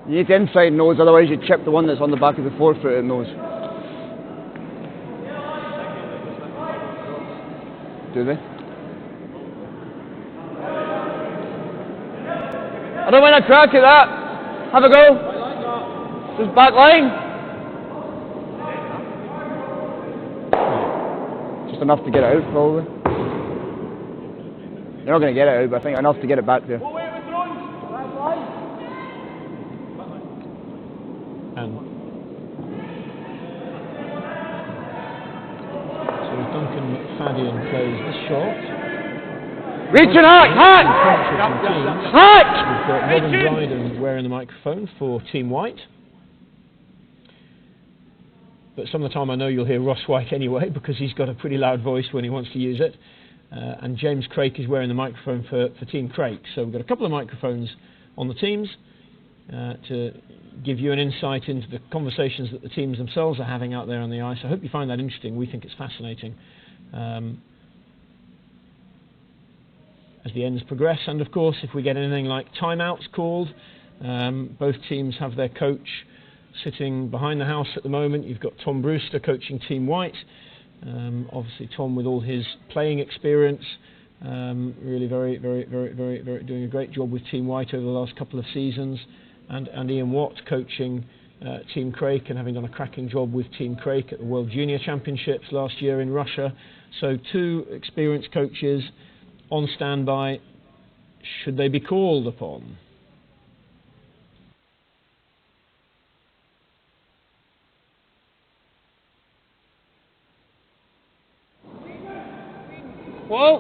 You need the inside nose, otherwise you chip the one that's on the back of the forefoot of the nose. Do they? I don't want to crack at that. Have a go. Just back line. Just enough to get it out, probably. You're not going to get it out, but I think enough to get it back there. So Duncan McFadden plays this shot. Reach and hack! Hack! Hack! We've got Robin Dryden wearing the microphone for Team White. But some of the time I know you'll hear Ross White anyway, because he's got a pretty loud voice when he wants to use it. And James Craik is wearing the microphone for Team Craik. So we've got a couple of microphones on the teams to give you an insight into the conversations that the teams themselves are having out there on the ice. I hope you find that interesting. We think it's fascinating as the ends progress. And of course, if we get anything like timeouts called, both teams have their coach sitting behind the house at the moment. You've got Tom Brewster coaching Team White. Obviously Tom with all his playing experience, really very doing a great job with Team White over the last couple of seasons, and Ian Watt coaching Team Craik and having done a cracking job with Team Craik at the World Junior Championships last year in Russia. So 2 experienced coaches on standby should they be called upon. Whoa.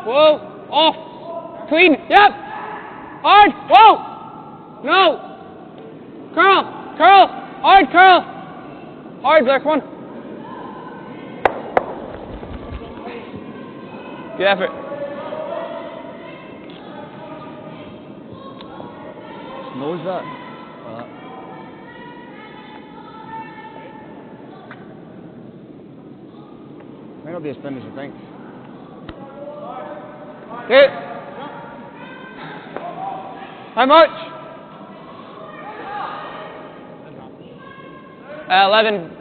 Whoa. Off. Clean. Yep. Hard. Whoa. No. Curl. Curl. Hard curl. Hard, Blair. Come on. Good effort. Nose that. Might not be as thin as you think. Hit. How much? 11.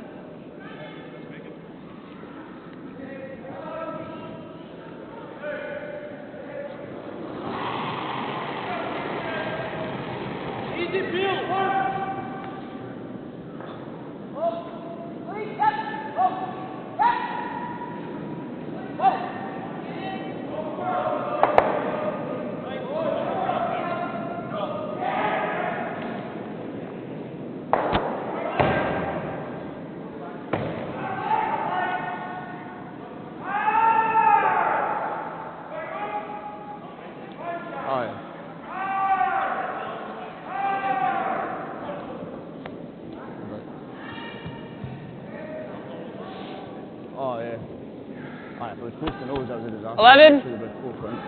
Oh yeah. Alright, if it was close to nose, that was a disaster. 11. Should have been forefront.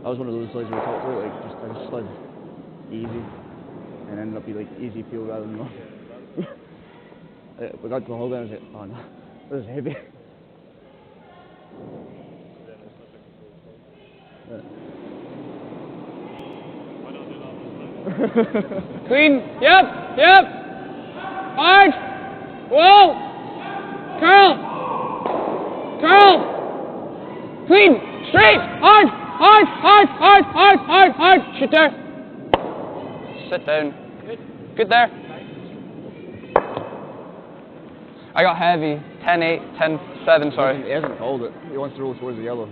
That was one of those slides we talked about, like I just slid easy and ended up being like easy feel rather than not. We got to the hole and I was like, oh no, this is heavy. Clean. Yep. Yep. Hard. Whoa. Curl. Curl. Clean. Straight. Hard. Hard. Hard. Hard. Hard. Hard. Hard. Shoot there. Sit down. Good there. I got heavy. 10-8, 10-7, sorry. He hasn't called it. He wants to roll towards the yellow. Do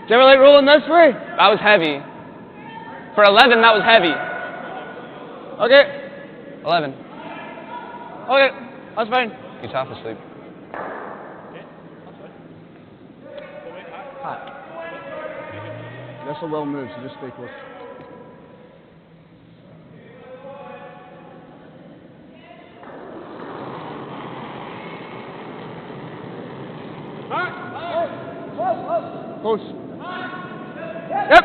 you ever like rolling this way? That was heavy. For 11, that was heavy. Okay. 11. Okay, that's fine. He's half asleep. That's a well move, so just stay close. Close. Yep.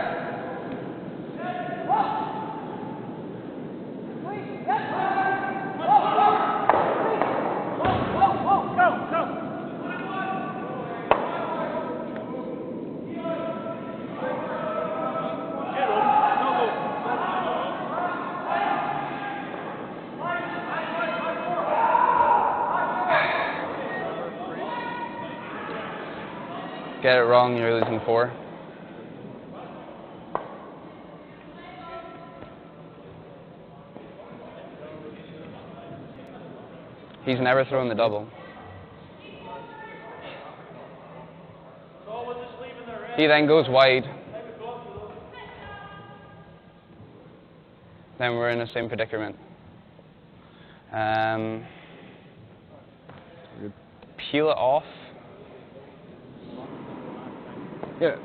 Get it wrong, you're losing 4. He's never thrown the double. He then goes wide. Then we're in the same predicament. Peel it off. Yeah.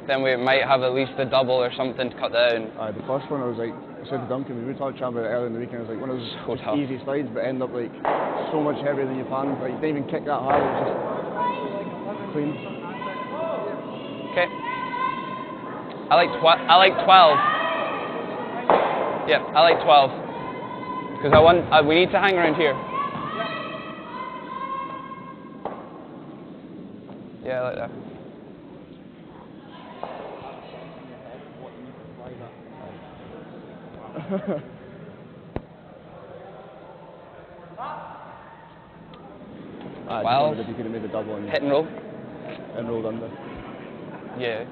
Then we might have at least a double or something to cut down. The first one I was like, I said to Duncan, we were talking about it earlier in the weekend, I was like, one of those So tough. easy slides, but end up like so much heavier than you planned. Like, you didn't even kick that hard, it was just clean. Okay. I like 12. Yeah, I like 12. Because we need to hang around here. Yeah, I like that. Well, if you could have made a double and hit and roll. And rolled under. Yeah.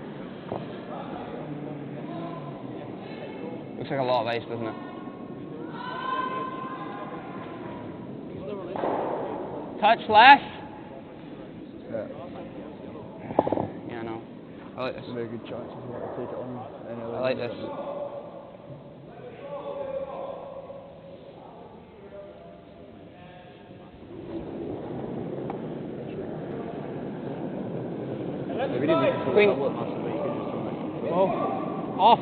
Looks like a lot of ice, doesn't it? Touch less. Yeah. Yeah, I know. I like this. Very good chance if you want to take it on. I like this. Clean. Whoa. Off.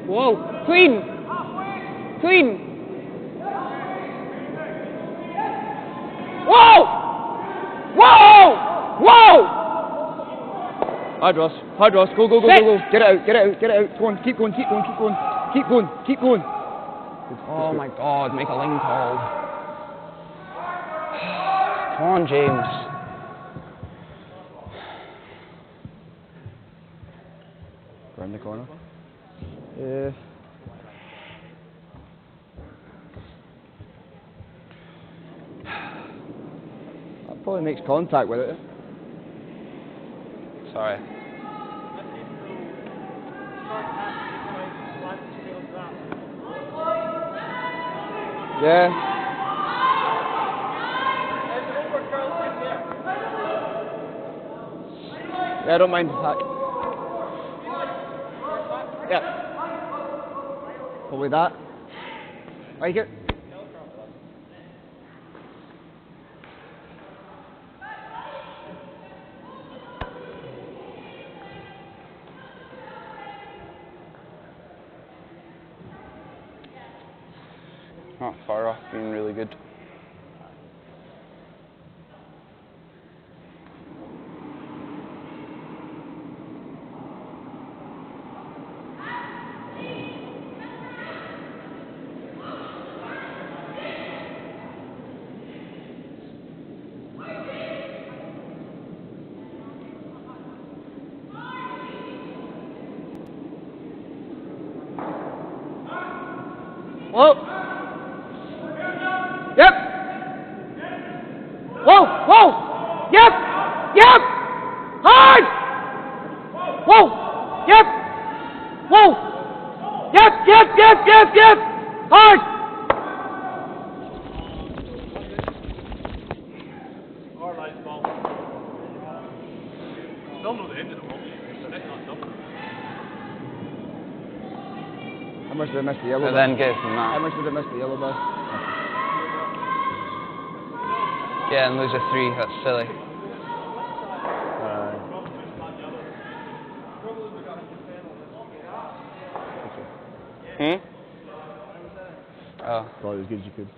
Whoa. Clean. Clean. Whoa! Whoa! Whoa! Hard Ross, go, go, go, go, go. Get it out, get it out, get it out. Go on, keep going, keep going, keep going. Keep going, keep going. Oh my God, make a line call. Come on, James. Around the corner. Yeah. That probably makes contact with it. Sorry. Yeah. Yeah, I don't mind attack. Yeah. Probably that. Like it. Not far off, being really good. Whoa! Yep! Whoa! Whoa! Yep! Yep! Hard! Whoa! Yep! Whoa! Yep! Yep! Yep! Yep! Yep! Hard! How much did I miss the yellow? And then give them How that. much did I miss the yellow ball? Yeah, and lose a 3. That's silly. Hmm? Oh, Probably as good as you could.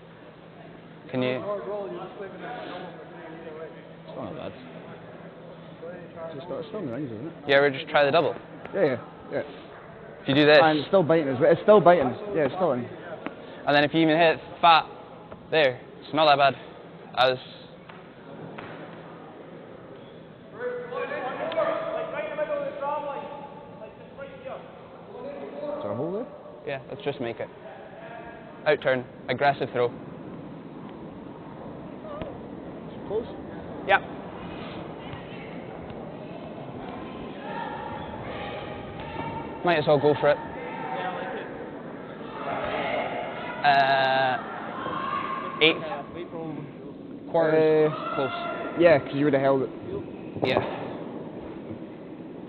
can you? It's not bad. It's still in the rings, isn't it? You ever just try the double? Yeah, yeah, yeah. If you do this, And it's still biting as well. It's still biting. Yeah, it's still in. and then if you even hit fat there, it's not that bad. As Is there a hole there? yeah, let's just make it. Out turn, aggressive throw. Close? Yep. Might as well go for it. 8th. Quarters. Close. Yeah, because you would have held it. Yeah.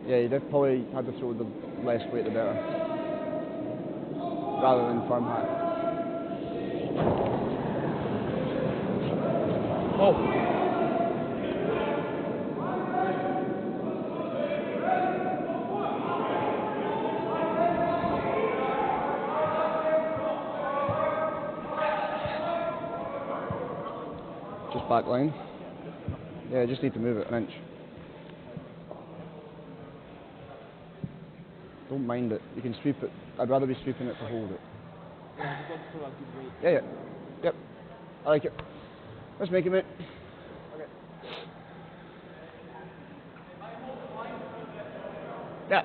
Yeah, you'd have probably had to throw the less weight the better. Rather than firm hat. Oh. Just back line. Yeah, just need to move it an inch. Don't mind it. You can sweep it. I'd rather be sweeping it to hold it. Yeah, yeah. Yep. I like it. Let's make it, mate. Okay. Yeah.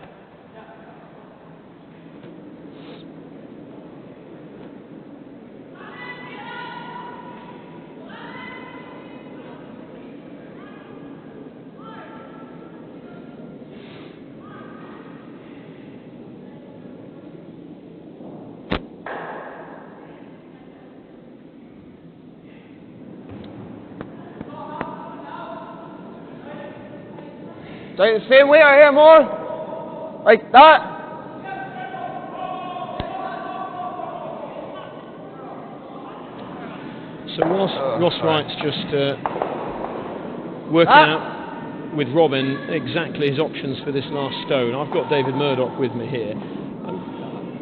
So the same way I hear more, like that. So Ross Wright's just working out with Robin exactly his options for this last stone. I've got David Murdoch with me here.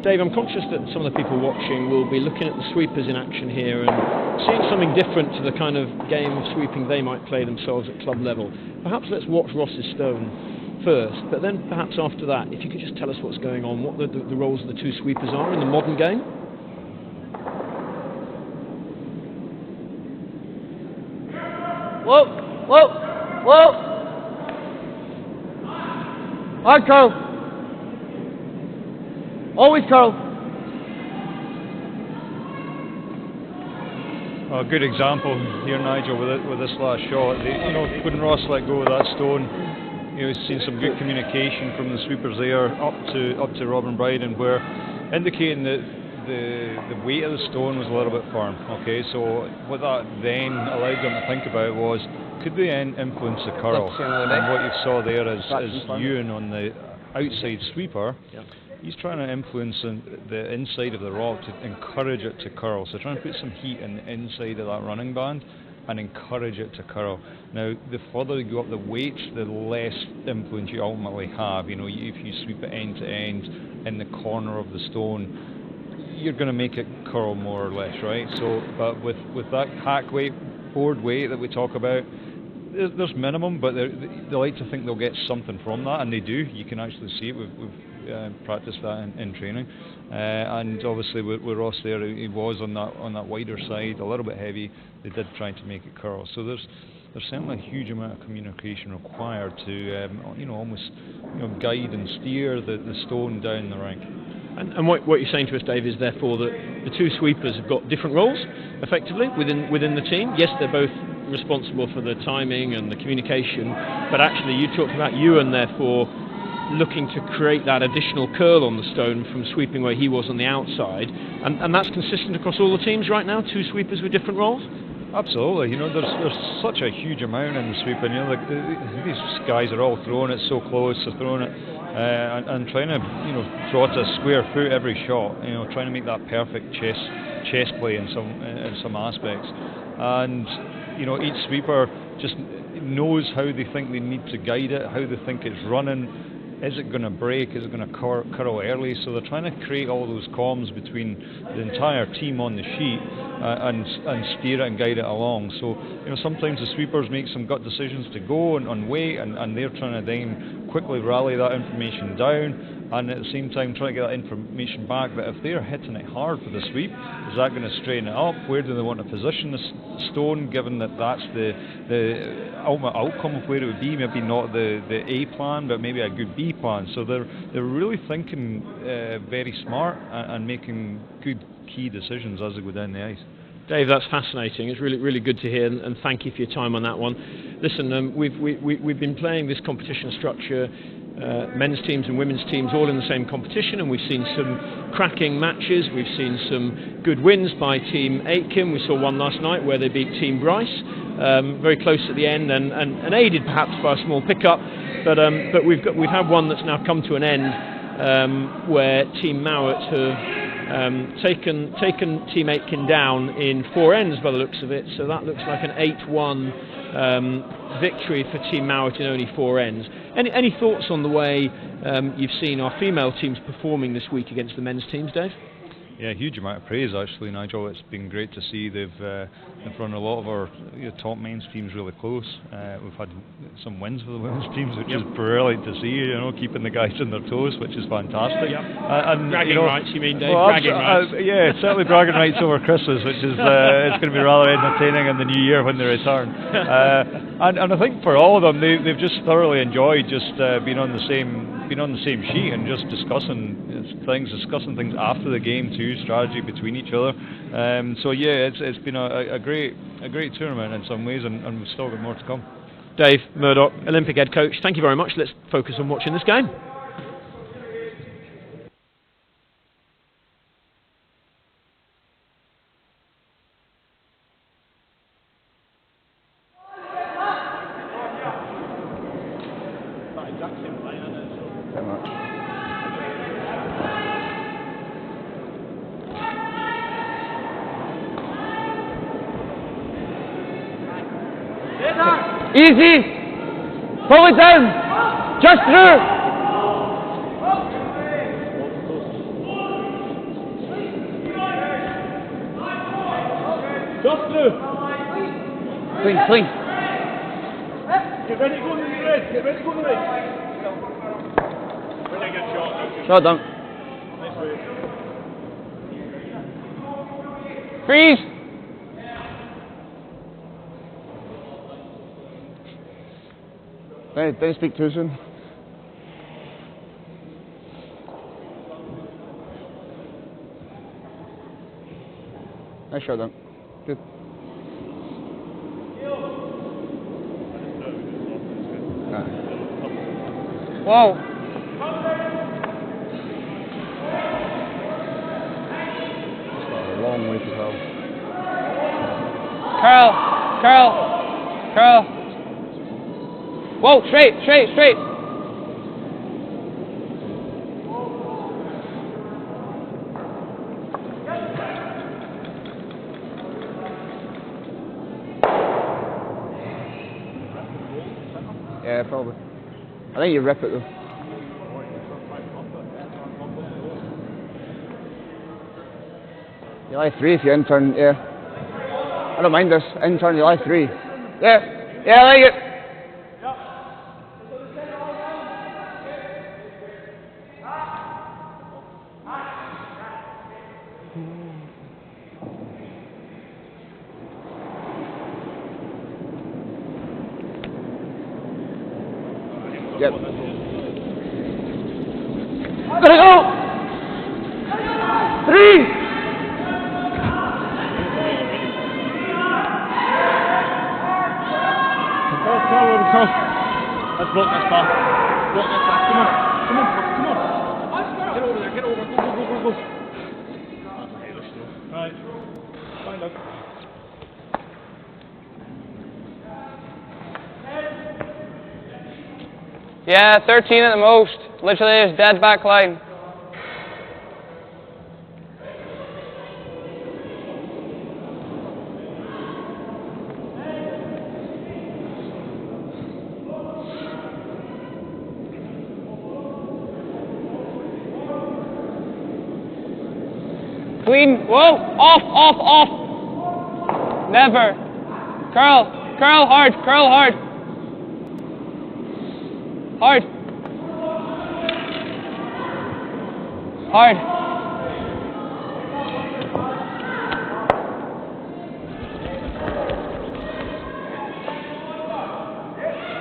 Dave, I'm conscious that some of the people watching will be looking at the sweepers in action here and seeing something different to the kind of game of sweeping they might play themselves at club level. Perhaps let's watch Ross's stone first, but then perhaps after that, if you could just tell us what's going on, what the roles of the two sweepers are in the modern game. Whoa, whoa, whoa! Hard, Carl. Always, Carl. A good example here, Nigel, with this last shot. When Ross let go of that stone, he's seen some good communication from the sweepers there up to Robin Bryden, where indicating that the weight of the stone was a little bit firm. Okay, so what that then allowed them to think about was, could they influence the curl? And what you saw there is Ewan on the outside sweeper. Yep. He's trying to influence the inside of the rock to encourage it to curl. So trying to put some heat in the inside of that running band and encourage it to curl. Now, the further you go up the weights, the less influence you ultimately have. If you sweep it end to end in the corner of the stone, you're going to make it curl more or less, right? So, but with that hack weight, board weight that we talk about, there's minimum, but they like to think they'll get something from that, and they do. You can actually see it. We've practiced that in training, and obviously with Ross there, he was on that wider side, a little bit heavy. They did try to make it curl. So there's certainly a huge amount of communication required to almost guide and steer the stone down the rink. And what you're saying to us, Dave, is therefore that the two sweepers have got different roles, effectively, within the team. Yes, they're both responsible for the timing and the communication, but actually you talked about Ewan, therefore, looking to create that additional curl on the stone from sweeping where he was on the outside, and that's consistent across all the teams right now, two sweepers with different roles? Absolutely. There's such a huge amount in the sweeping. These guys are all throwing it so close, they're throwing it and trying to draw to a square foot every shot, trying to make that perfect chess play in some aspects. And each sweeper just knows how they think they need to guide it, how they think it's running. Is it going to break? Is it going to curl early? So they're trying to create all those comms between the entire team on the sheet and steer it and guide it along. So sometimes the sweepers make some gut decisions to go and wait, and they're trying to then quickly rally that information down, and at the same time try to get that information back. But if they're hitting it hard for the sweep, is that going to strain it up? Where do they want to position the stone, given that that's the ultimate outcome of where it would be? Maybe not the A plan, but maybe a good B plan. So they're really thinking very smart and making good key decisions as they go down the ice. Dave, that's fascinating. It's really, really good to hear, and thank you for your time on that one. Listen, we've been playing this competition structure, men's teams and women's teams all in the same competition, and we've seen some cracking matches. We've seen some good wins by Team Aitken. We saw one last night where they beat Team Bryce, very close at the end, and aided perhaps by a small pickup. But we've had one that's now come to an end, where Team Mouat have taken Team Aitken down in 4 ends by the looks of it, so that looks like an 8-1 victory for Team Mouat in only 4 ends. Any thoughts on the way you've seen our female teams performing this week against the men's teams, Dave? Yeah, huge amount of praise actually, Nigel. It's been great to see they've run a lot of our top men's teams really close. We've had some wins for the women's teams, which is brilliant to see. Keeping the guys on their toes, which is fantastic. Yep. And bragging rights, you mean, Dave? Well, bragging rights. Yeah, certainly bragging rights over Christmas, which is it's going to be rather entertaining in the new year when they return. And I think for all of them, they've just thoroughly enjoyed just being on the same sheet and just discussing things after the game too, strategy between each other. So yeah, it's been a great tournament in some ways, and we've still got more to come. Dave Murdoch, Olympic head coach, thank you very much. Let's focus on watching this game. Easy! Pull it down. Just through. Just through. Clean, clean. Get ready to go to the red. Get ready to go to the red. Really good shot. Shot down. Nice way. Freeze. Don't speak too soon. Nice shot down. Good. Whoa. A long way to go. Curl. Whoa, straight. Yeah, probably. I think you rip it though. You lie 3 if you in-turn, yeah. I don't mind this. In-turn, you lie 3. Yeah, I like it. Yep. Gotta go. 3. Let's block this pass. Block this pass. Come on. Get over there. Get over. Go. That's a Halish though. Right. Find out. Yeah, 13 at the most. Literally his dead back line. Clean. Whoa. Off. Never. Curl hard. Hard.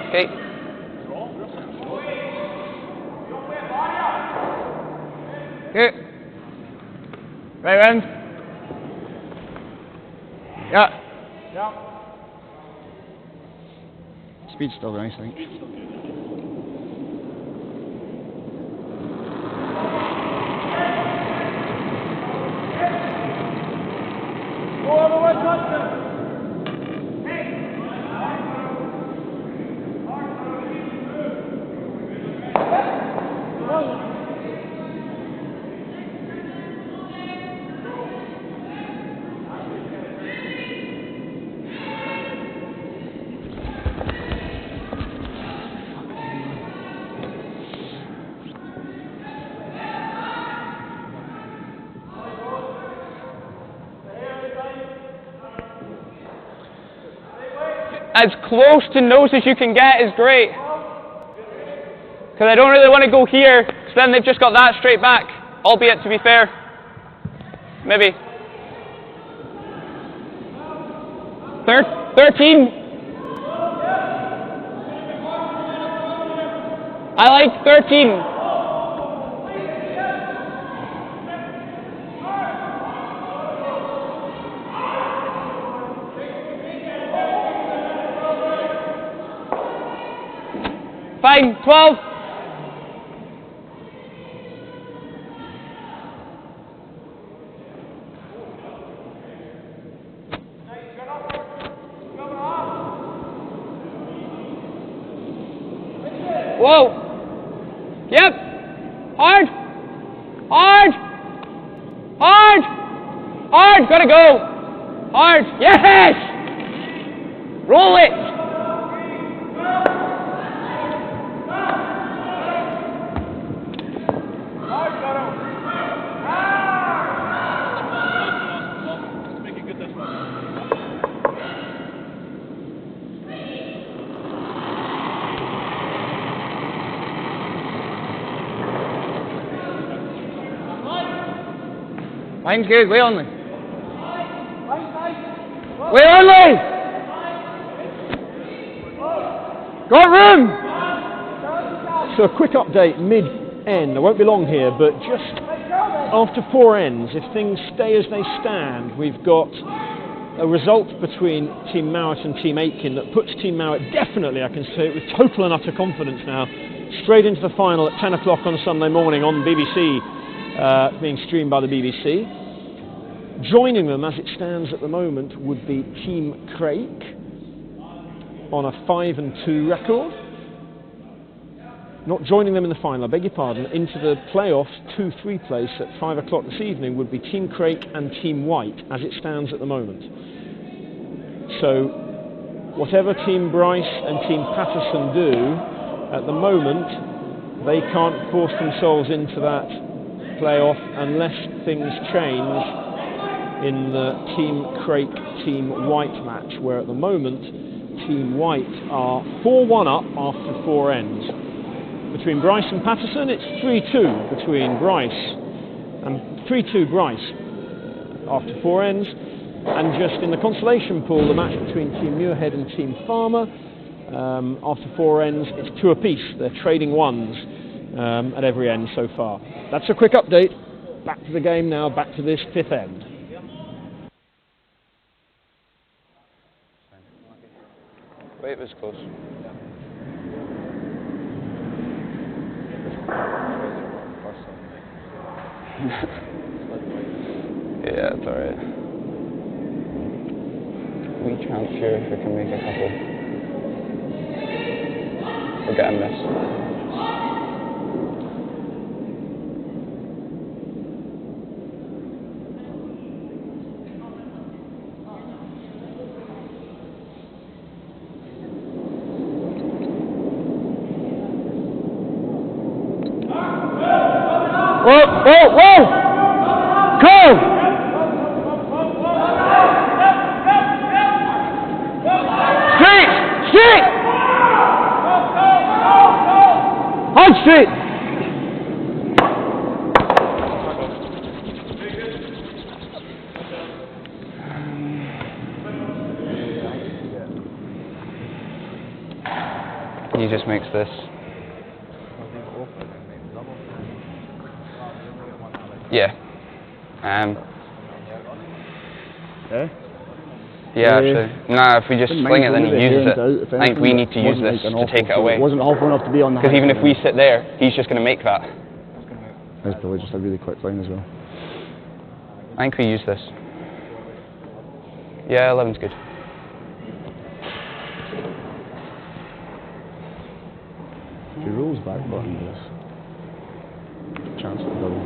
Okay. Okay. Right round. Yeah. Speed's still nice, I think. As close to nose as you can get is great. Because I don't really want to go here, because then they've just got that straight back. Albeit, to be fair, maybe. 13. I like 13. Fine, 12. Whoa. Yep. Hard. Gotta go. Hard. Yes. Roll it. Line's good, way only. Way only! Got room! So a quick update mid-end, I won't be long here, but just after 4 ends, if things stay as they stand, we've got a result between Team Mouat and Team Aitken that puts Team Mouat definitely, I can say it with total and utter confidence now, straight into the final at 10 o'clock on Sunday morning on BBC, being streamed by the BBC. Joining them as it stands at the moment would be Team Craik on a 5-2 record. Not joining them in the final, I beg your pardon, into the playoffs 2-3 place at 5 o'clock this evening would be Team Craik and Team White as it stands at the moment. So whatever Team Bryce and Team Patterson do at the moment, they can't force themselves into that playoff unless things change in the Team Craik Team White match, where at the moment Team White are 4-1 up after 4 ends. Between Bryce and Patterson, it's 3-2 between Bryce and 3-2 Bryce after 4 ends. And just in the consolation pool, the match between Team Muirhead and Team Farmer, after 4 ends, it's 2 apiece. They're trading ones at every end so far. That's a quick update. Back to the game now, back to this 5th end. Wait, it was close. Yeah, it's alright. We chance here if we can make a couple. We'll get a miss. Whoa, whoa, whoa! Come! Straight! Straight! Hard straight! He just makes this. Yeah. Yeah, actually. Nah, if we just sling it, then he uses it. I think we need to use this to take it away. It wasn't awful enough to be on the. Because even if we sit there, he's just going to make that. That's probably just a really quick line as well. I think we use this. Yeah, 11's good. If he rolls back button, there's a chance of double.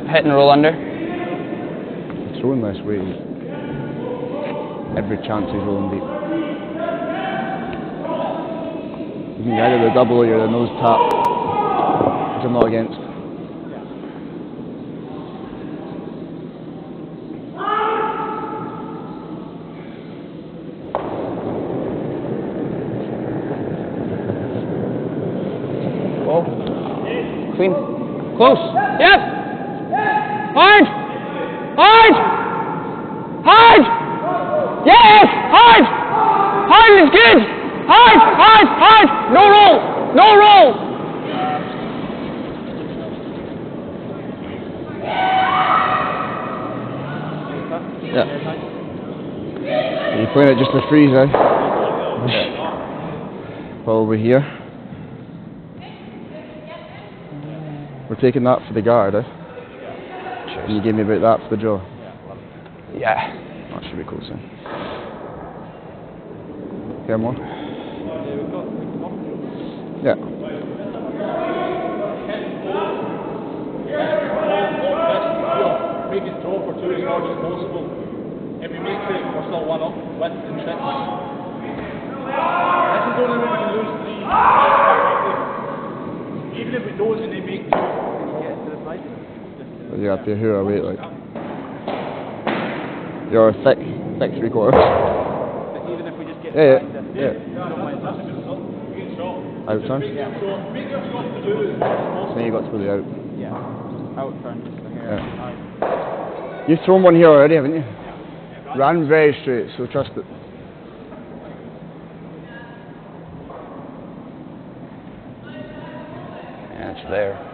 Hit and roll under. Throwing this way, every chance he's rolling deep. You can get either the double or the nose tap, which I'm not against. Oh. Clean. Close. Yep. Hard. Hard. Hard. Yes. Hard. Hard is good. Hard. Hard. Hard. No roll. No roll. Yeah. You're playing it just to freeze, eh? Probably here. We're taking that for the guard, eh? Cheers. And you gave me about that for the draw. Yeah. That should be close then. Get more? Yeah. Make it draw for 2 as hard as possible. If we make it, we're still 1 up with and 6. This is the only way we can lose 3. Even if we don't and they make 2, we can get to the fight. But you have to hear our weight like. You're a thick 3/4. But even if we just get Yeah. that's a good result. You get shot. Out turn. So make your shot to 2 as hard as possible. Then you got to put it out. Yeah. Out turn. Yeah. You've thrown one here already, haven't you? Ran very straight, so trust it. Yeah, it's there.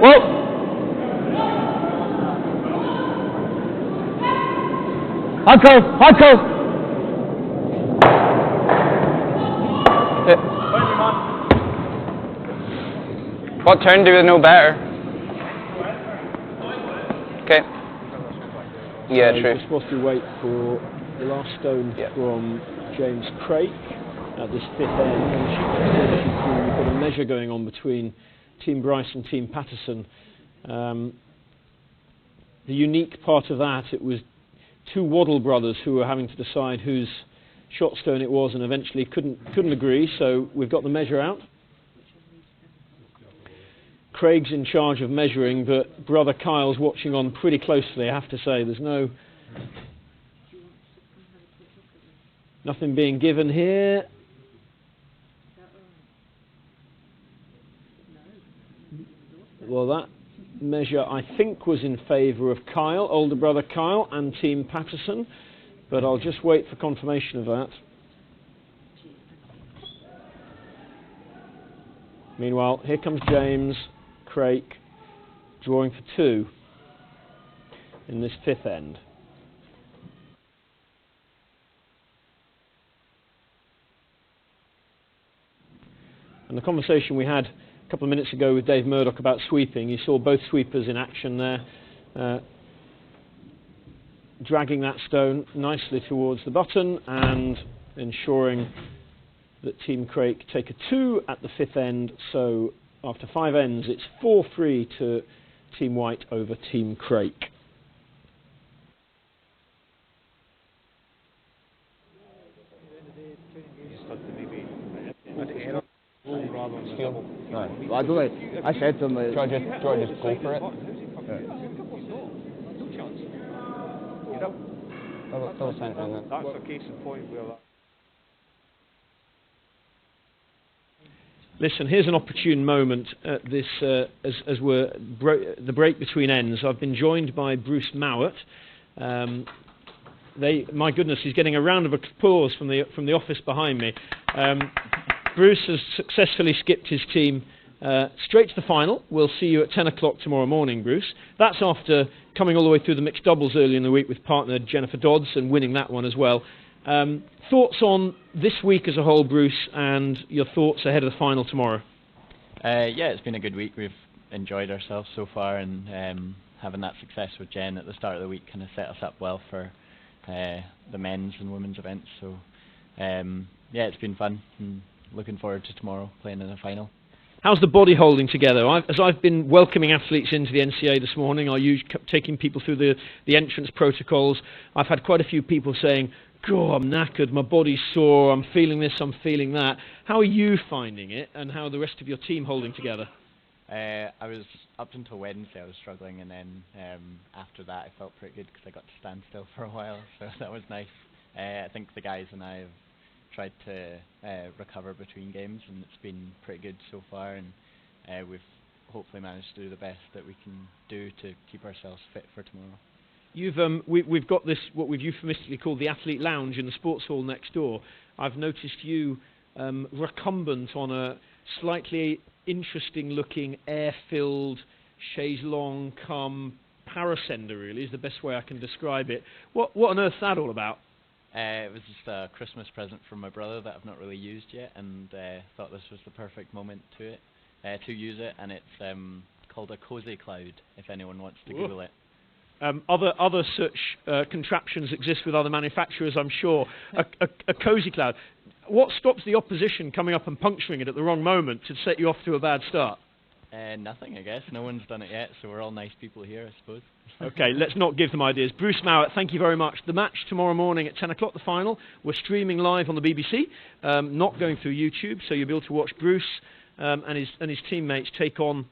Whoa! Hard curve! What turn do we know better? Okay. Yeah, true. We're supposed to wait for the last stone from James Craik at this fifth end. And we've got a measure going on between Team Bryce and Team Patterson. The unique part of that, it was two Waddle brothers who were having to decide whose shot stone it was, and eventually couldn't agree. So we've got the measure out. Craig's in charge of measuring, but brother Kyle's watching on pretty closely, I have to say. There's nothing being given here. Well, that measure, I think, was in favour of Kyle, older brother Kyle, and Team Patterson, but I'll just wait for confirmation of that. Meanwhile, here comes James Craik, drawing for two in this fifth end. And the conversation we had a couple of minutes ago with Dave Murdoch about sweeping, you saw both sweepers in action there, dragging that stone nicely towards the button and ensuring that Team Craik take a 2 at the fifth end. So after 5 ends, it's 4-3 to Team White over Team Craik. No, well, I don't like. I said to him, Do I just go for it? Double centre and then. That's a case in point where that. Listen, here's an opportune moment at this, as we're the break between ends. I've been joined by Bruce Mouat. My goodness, he's getting a round of applause from the office behind me. Bruce has successfully skipped his team straight to the final. We'll see you at 10 o'clock tomorrow morning, Bruce. That's after coming all the way through the mixed doubles early in the week with partner Jennifer Dodds and winning that one as well. Thoughts on this week as a whole, Bruce, and your thoughts ahead of the final tomorrow? Yeah, it's been a good week. We've enjoyed ourselves so far, and having that success with Jen at the start of the week kind of set us up well for the men's and women's events. So yeah, it's been fun, and looking forward to tomorrow playing in the final. How's the body holding together? As I've been welcoming athletes into the NCA this morning, taking people through the entrance protocols, I've had quite a few people saying, "God, I'm knackered, my body's sore, I'm feeling this, I'm feeling that." How are you finding it, and how are the rest of your team holding together? I was, up until Wednesday, I was struggling, and then after that I felt pretty good because I got to stand still for a while, so that was nice. I think the guys and I have tried to recover between games, and it's been pretty good so far, and we've hopefully managed to do the best that we can do to keep ourselves fit for tomorrow. We've got this, what we've euphemistically called the athlete lounge in the sports hall next door. I've noticed you recumbent on a slightly interesting looking air-filled chaise longue cum parascender, really is the best way I can describe it. What on earth's that all about? It was just a Christmas present from my brother that I've not really used yet, and thought this was the perfect moment to use it, and it's called a cozy cloud, if anyone wants to Google it. Other such contraptions exist with other manufacturers, I'm sure. A cozy cloud. What stops the opposition coming up and puncturing it at the wrong moment to set you off to a bad start? Nothing, I guess. No one's done it yet, so we're all nice people here, I suppose. Okay, let's not give them ideas. Bruce Mouat, thank you very much. The match tomorrow morning at 10 o'clock, the final. We're streaming live on the BBC, not going through YouTube, so you'll be able to watch Bruce and his teammates take on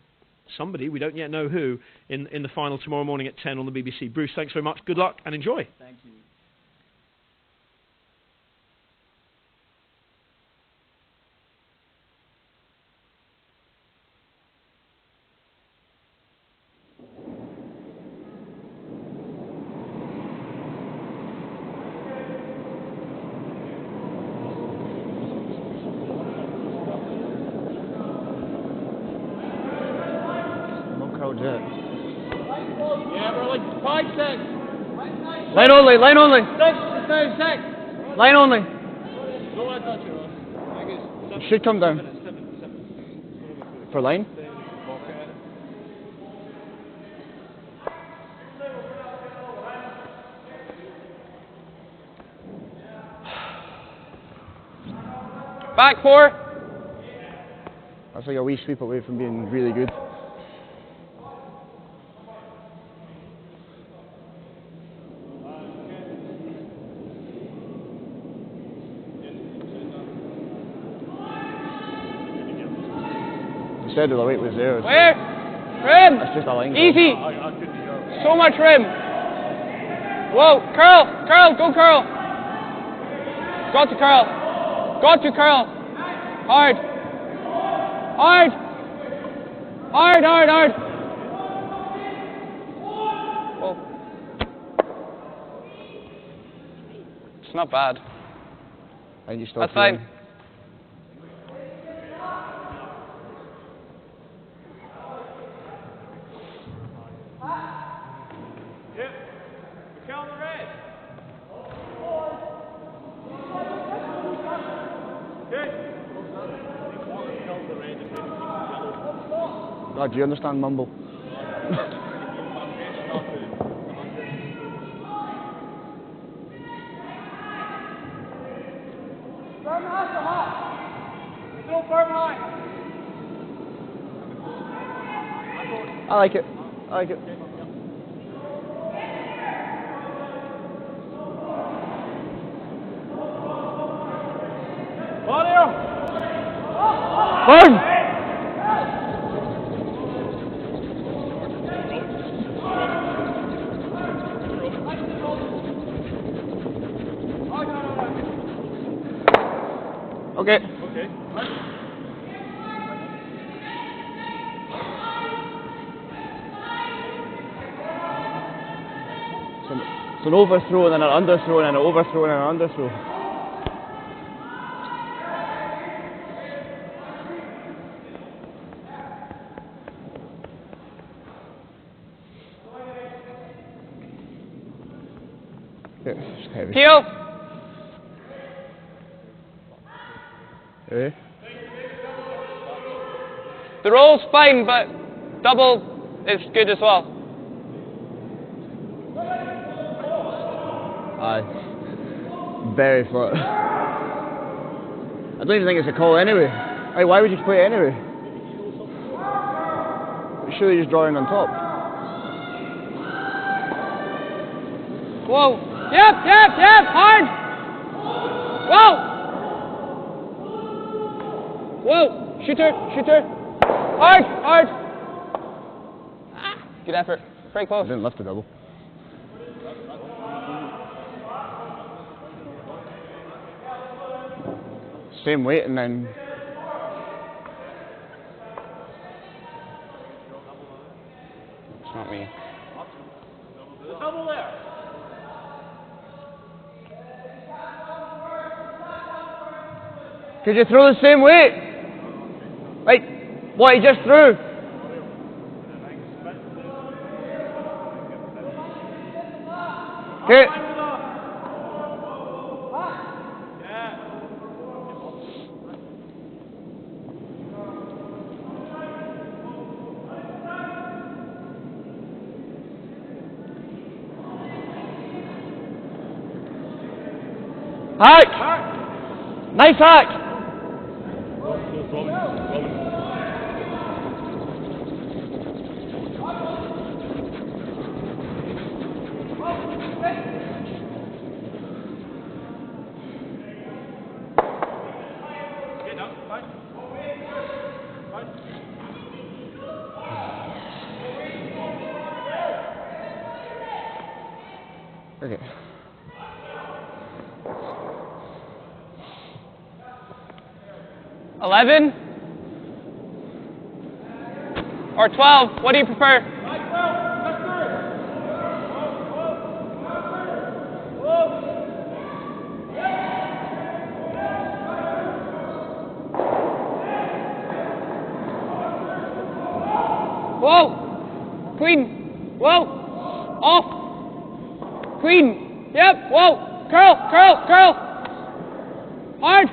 somebody, we don't yet know who, in the final tomorrow morning at 10 on the BBC. Bruce, thanks very much. Good luck and enjoy. Thank you. Yeah, we're like 5, 6. Line only, line only. 6, it's now 6. Line only. Don't want to touch it, Ross. Should come down. For line? Back 4. That's like a wee sweep away from being really good. Instead of the weight was there. Where? Rim. That's just a line. Easy. So much rim. Whoa, curl, curl, go curl. Got to curl. Got to curl. Hard. Hard. Hard, hard, hard. Whoa. It's not bad. And you still That's fine. Oh, do you understand mumble? I like it. I like it. Burn! Okay. It's an overthrow and then an underthrow and then an overthrow and an underthrow. Yeah, it's heavy. Heel. Eh? The roll's fine, but double is good as well. Aye. Very flat. I don't even think it's a call anyway. Aye, why would you play it anyway? Surely just drawing on top. Whoa. Yep, yep, yep. Hard. Whoa. Whoa. Shooter, shooter. Hard, hard. Good effort. Very I close. didn't lift the double. Same weight and then It's not me. Double there. Could you throw the same weight? Like what he just threw? Okay. Hack! Nice hack! Okay. $11 or $12? What do you prefer? Whoa! Clean! Whoa! Off! Clean! Yep! Whoa! Curl! Curl! Curl! Hard!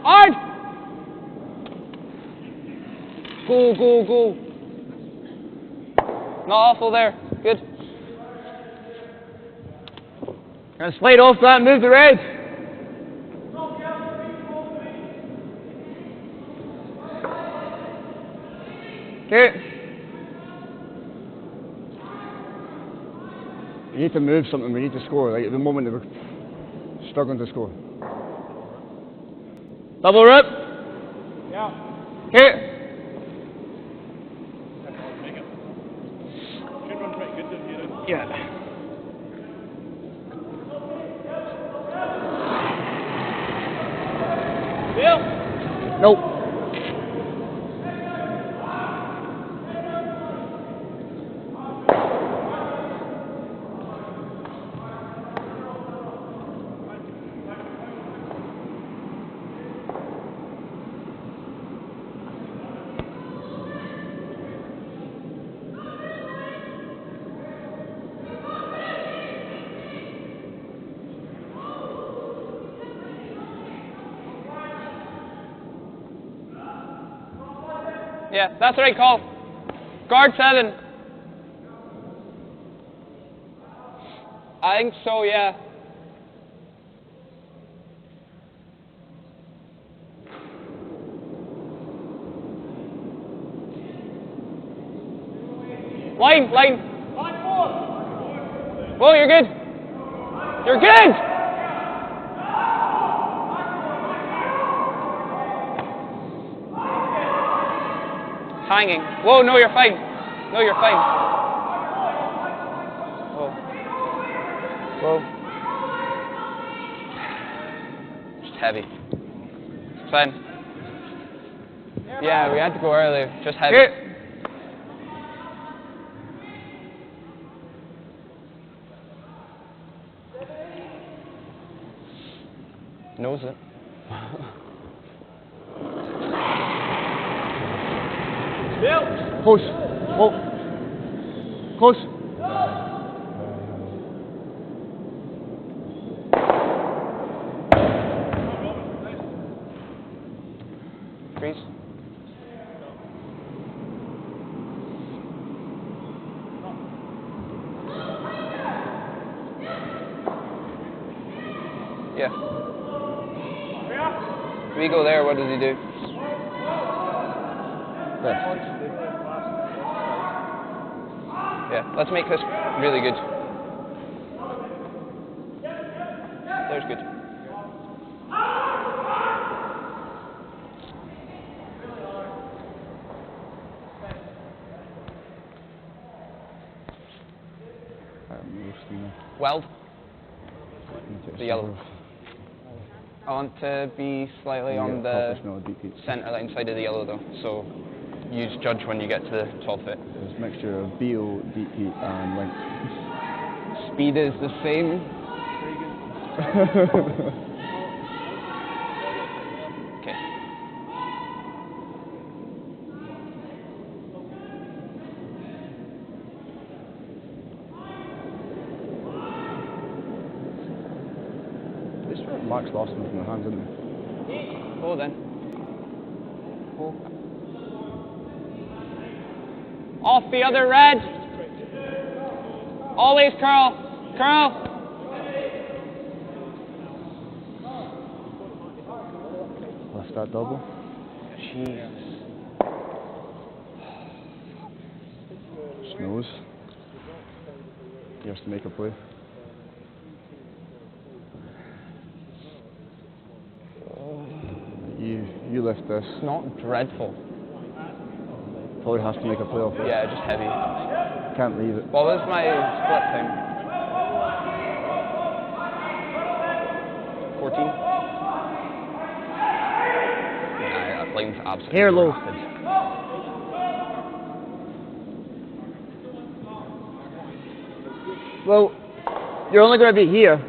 Hard! Go! Go! Go! Not awful there. Good. Gonna slide off that, move the red. Okay. We need to move something, we need to score. Like at the moment they were struggling to score. Double rip. Yeah. Okay. Make it. Should run pretty good down here. Yeah. Bill! Nope. Yeah, that's the right call. Guard 7. I think so, yeah. Line, line. Whoa, you're good. You're good. Hanging. Whoa, no, you're fine. No, you're fine. Whoa. Whoa. Just heavy. It's fine. Yeah, we had to go earlier. Just heavy. Okay. Knows it. Close. Whoa. Close. Freeze. Yeah. We go there, what does he do? Left. Yeah, let's make this really good. There's good. Weld. The yellow. I want to be slightly on the centre line side of the yellow though, so use judge when you get to the 12 foot. There's a mixture of BO, deep heat and length. Speed is the same. Okay. This one, Max lost them from the hands, didn't he? Oh then. Oh. Off the other red. Always curl. Curl. Left that double. Jeez. Snows. He has to make a play. You lift this. It's not dreadful. Probably has to make a play off it. Yeah, just heavy. Can't leave it. What was my split time? the team. Yeah, that line's absolutely Hair low. rapid. Well, you're only going to be here.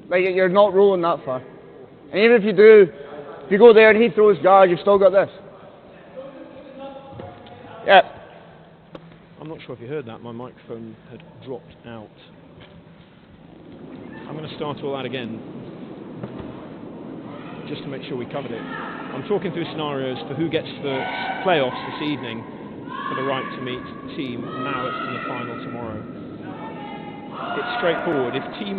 Like, you're not rolling that far. And even if you do, if you go there and he throws guard, you've still got this. Yeah. I'm not sure if you heard that, my microphone had dropped out. I'm going to start all that again, just to make sure we covered it. I'm talking through scenarios for who gets the playoffs this evening for the right to meet Team Mouat in the final tomorrow. It's straightforward. If Team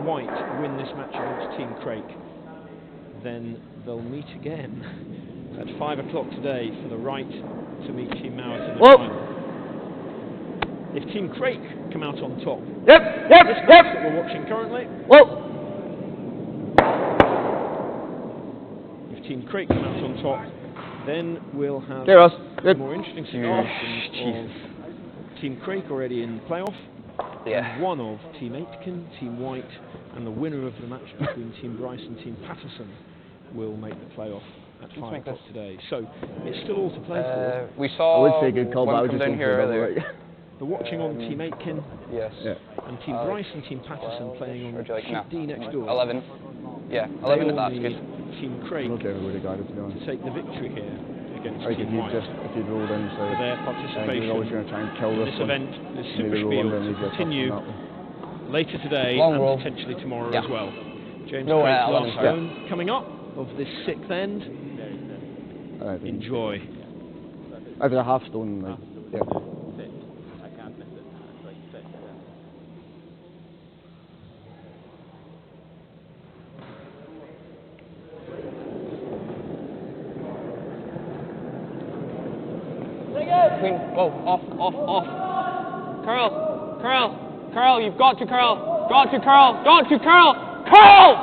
White win this match against Team Craik, then they'll meet again at 5 o'clock today for the right to meet Team Mouat in the final. If Team Craik come out on top, this match that we're watching currently, if Team Craik come out on top, then we'll have a more interesting situation of Team Craik already in the playoff, and one of Team Aitken, Team White, and the winner of the match between Team Bryce and Team Patterson will make the playoff at 5 o'clock today. So it's still all to play for. We saw I would say good call, but I would just down here earlier. The watching on Team Aitken and Team Bryce and Team Patterson playing on Sheet D next door. 11. Yeah, 11 at that's good. Team Craik to take the victory here against Team White. If you'd rolled in, so for their participation always going to try and kill in this event, the Superspiel, to continue later today and potentially tomorrow as well. James Craig's last stone coming up of this sixth end. Enjoy. Over the half stone, like, Clean. Whoa, off. Curl, you've got to curl. Got to curl. Curl!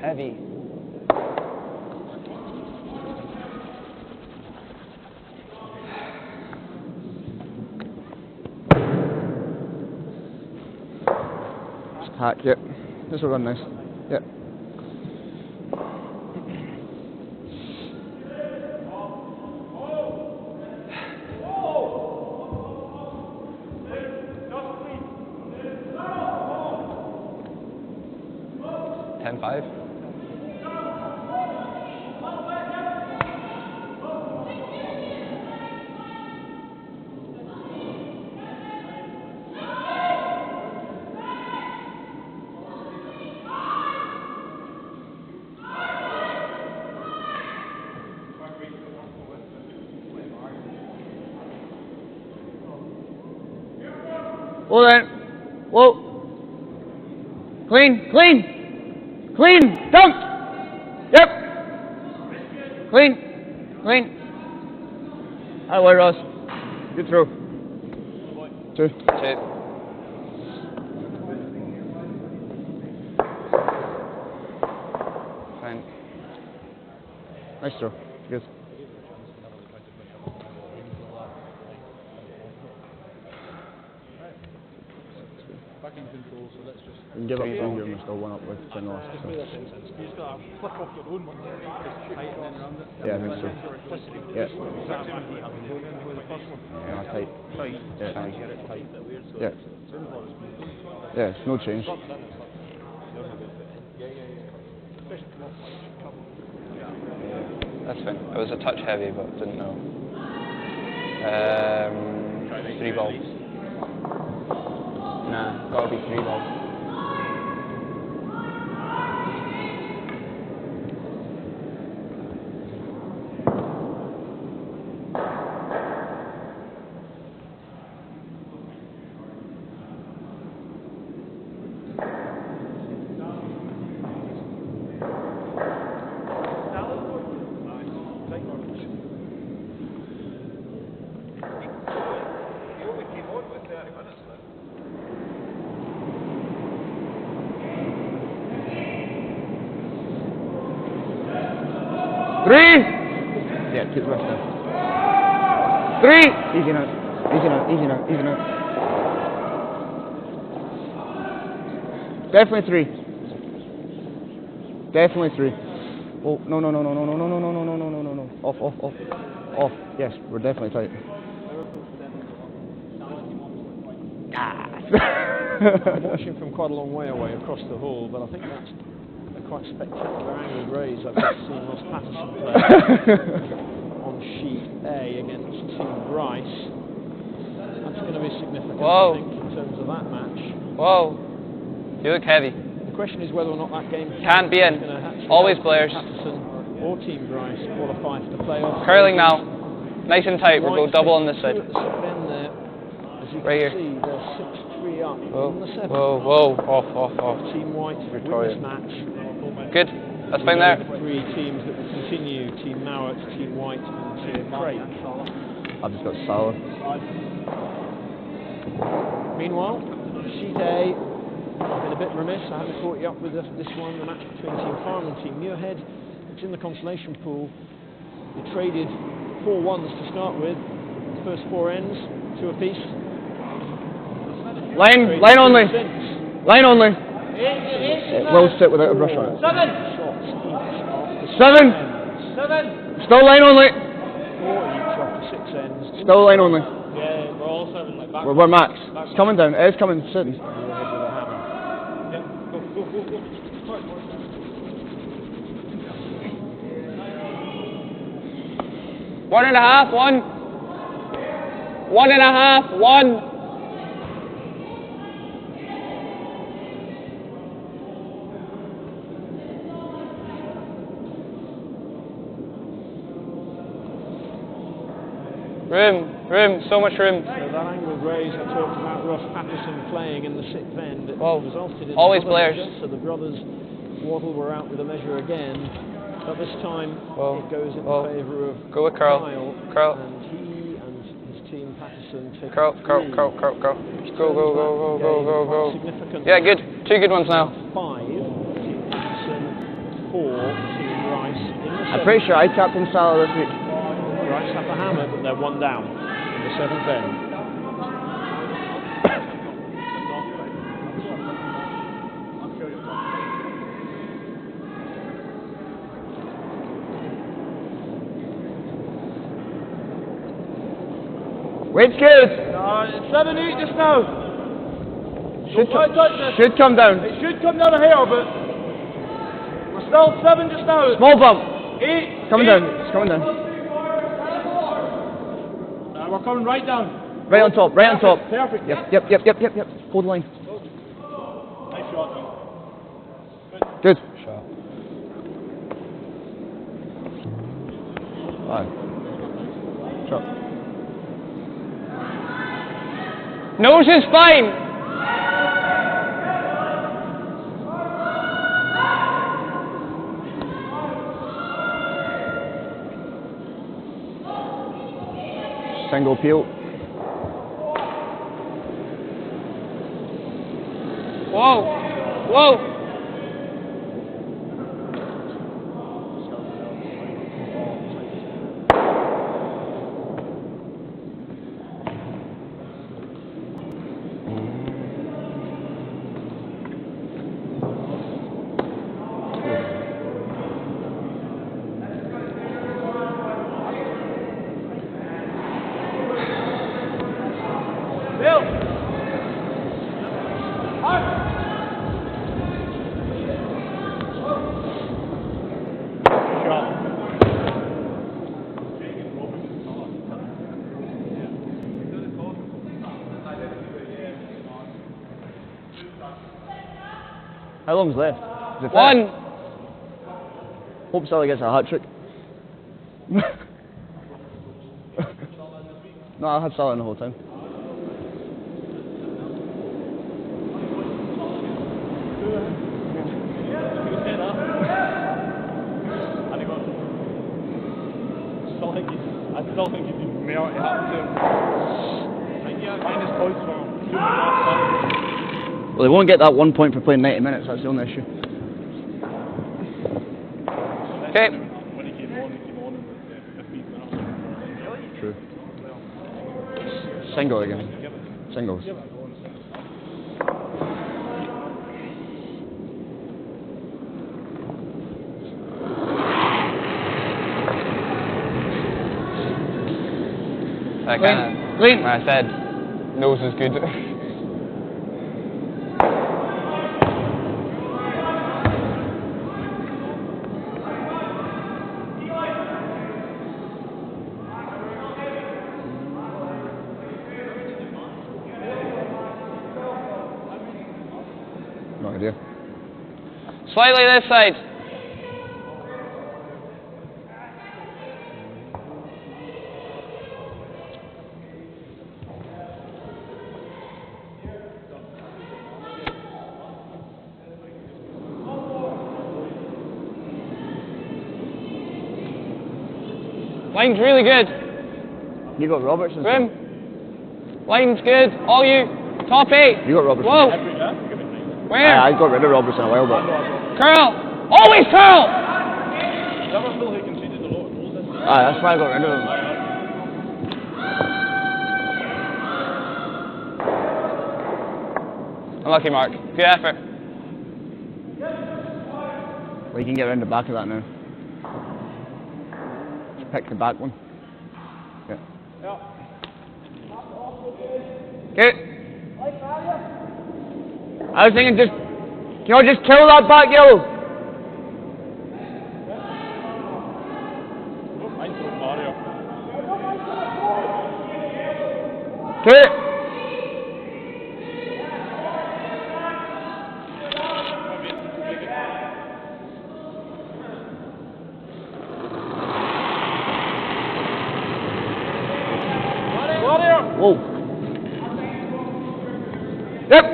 Heavy. hack, yep. This will run nice. Yep. Well then, whoa, clean, dunk, yep, clean, that way Ross, good throw, 2. Fine. Nice throw, good. You can give up 2 here and we're still 1 up with 10 lost. So. You just got to flick off your own one, tight and then around it. Yeah, I think so. Yeah. Yeah, tight. Yeah, tight. Yeah. Yeah, it's no change. That's fine. It was a touch heavy, but didn't know. 3 balls. Nah, gotta be 3 balls. Yeah, keep resting. 3! Easy now. Definitely 3. Definitely 3. Oh, no. Off. Yes, we're definitely tight. I'm watching from quite a long way away across the hall, but I think that's a quite spectacular angled raise I've just seen Ross Patterson play on sheet A against Team Bryce. That's going to be significant, Whoa. I think, in terms of that match. Whoa. You look heavy. The question is whether or not that game Can't be in. Always players. Patterson or Team Bryce qualify for the playoffs. Curling now. Nice and tight. We'll go double on this side. As you Right can see, they're 6-3 up in the 7th. Whoa. Off. Team White Victoria. win this match. Good. That's fine there. The 3 teams that will continue: Team Mouat, Team White, and Team Craig. I've just got sour. Meanwhile, sheet A, I've been a bit remiss. I haven't caught you up with this one. The match between Team Farm and Team Muirhead. It's in the consolation pool. You traded 4 ones to start with. The first 4 ends, 2 apiece. Line only. Line only. Will sit without a brush on it. 7. Still line only. 4 each off the 6 ends. Still line only. Yeah, we're all 7 like back. We're max. It's coming down. It's coming. Sitting. Muirhead with a hammer. Yeah, go. 1.5, 1. 1.5, 1. Room, so much room. So that angled raise I talked about Ross Patterson playing in the 6th end, it resulted in Always another players. measure, so the brothers Waddle were out with a measure again, but this time it goes in favour of Go with Carl. and he and his team Patterson take Carl. 3. Go. Significant. Yeah, good. 2 good ones now. 5, Team Patterson, 4, Team Rice in the 7th. I'm pretty sure I captained Salah this week. Rice have the hammer, but they're 1 down in the 7th end. Weight's good. 7-8 just now. Should come down. It should come down a hair, but we're still 7 just now. Small bump. 8. Coming down. It's coming down. We're coming right down. Right on top. Perfect. Yep. Hold the line. Nice shot, man. Good. Shot. 5. Shot. Nose is fine. Single peel. Whoa. How long's left? Is it 1. Hope Salah gets a hat trick. No, I had Salah in the whole time. I still think he'd be more to have to. Minus points for Well, they won't get that 1 point for playing 90 minutes. That's the only issue. Okay. when he came on with 15 minutes. True. Single again. Singles. I kind of, when I said nose is good. No idea. Slightly this side. Line's really good. You got Robertson. Room. Line's good. All you. Top 8. You got Robertson. Whoa. Where? I got rid of Robertson a while back. Curl. Always curl. Liverpool who conceded a lot of goals this year. Aye, that's why I got rid of him. Unlucky, Mark. Good effort. Well, you can get around the back of that now. Just pick the back one. Yeah. Okay. I was thinking just, can you all just kill that back yellow? Okay. Whoa. Yep.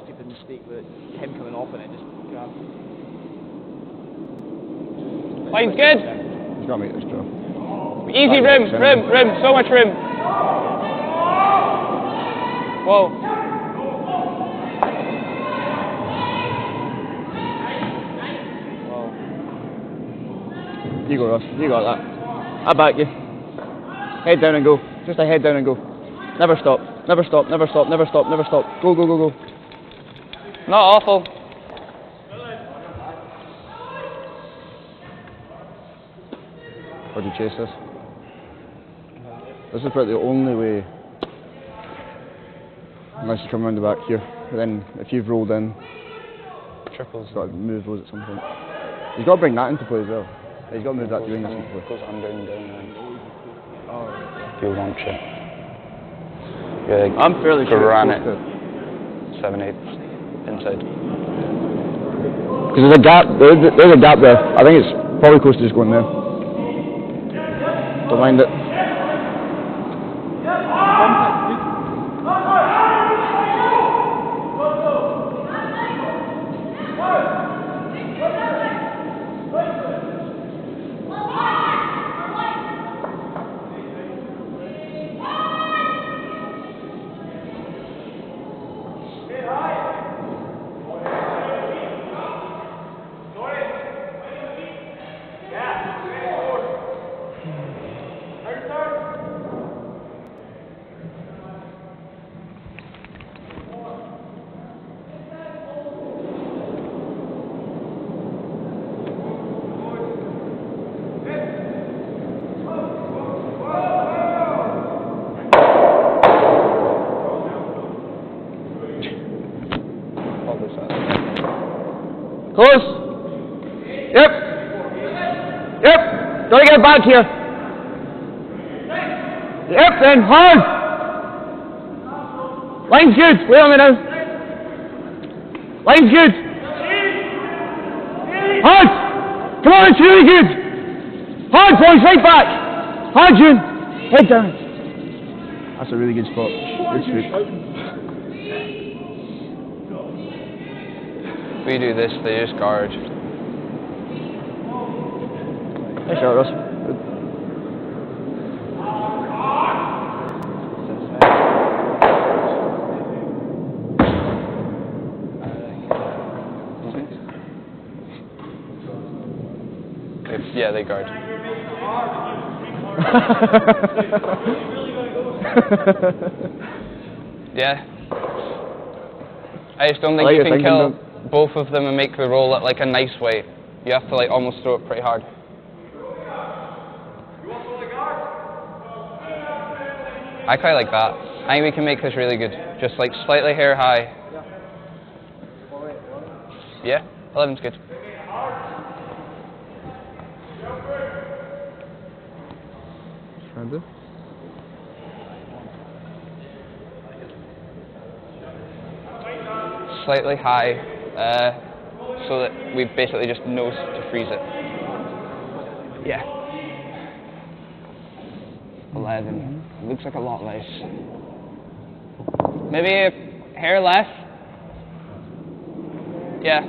Stupid mistake with him coming off and it just grabbed. Line's good. He's got to make this draw. Easy room. So much room. Whoa. You go, Ross. You got that. I back you. Head down and go. Just a head down and go. Never stop. Never stop. Never stop. Never stop. Never stop. Go, go, go, go. Not awful. Or do you chase this? This is about the only way. Unless you come round the back here. But then if you've rolled in, Triples. he's got to move those at some point. He's got to bring that into play as well. He's got to move that to into play. Goes under and down and you'll launch it. Yeah, I'm fairly sure. granite. 7/8 inside. Because there's a gap. There's a gap there. I think it's probably close to just going there. Don't mind it. Close. Yep. Yep. Gotta get back here. Yep, then hard. Line's good. Wait on me now. Line's good. Hard. Come on, it's really good. Hard, boys, right back. Hard, June. Head down. That's a really good spot. Good sweep. We do this, they just guard. Nice shot, Russ. Good. Yeah, they guard. Yeah. I just don't think you can kill both of them and make the roll at like a nice way. You have to like almost throw it pretty hard. I quite like that. I think we can make this really good. Just like slightly hair high. Yeah, 11's good. Slightly high, so that we basically just nose to freeze it. Yeah. 11. Looks like a lot less. Maybe a hair less? Yeah.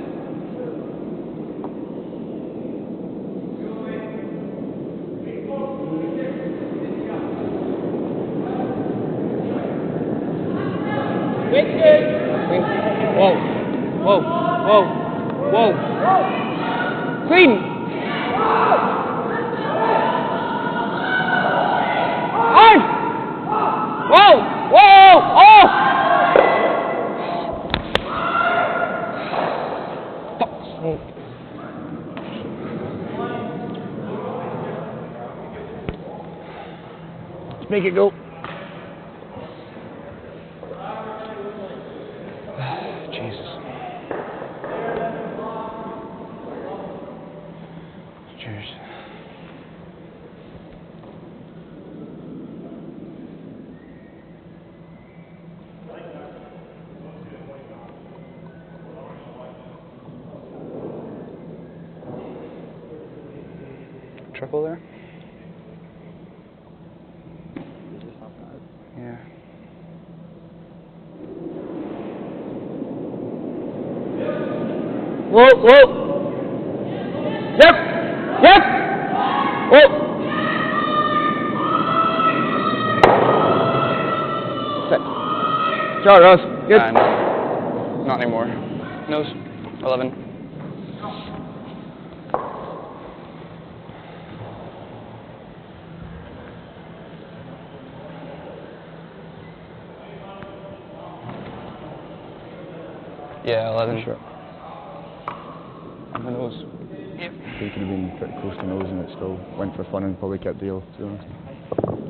Whoa, whoa, whoa, whoa. Clean. Hard. Whoa, whoa, oh. Let's make it go. Triple there? Yeah. Whoa, whoa. Yep, yep. Whoa. Shot, Ross. Good. No. Not anymore. Nose. 11. Yeah, 11. Sure. And the nose. Yep. He could have been pretty close to nose and it still went for fun and probably kept deal, to be honest.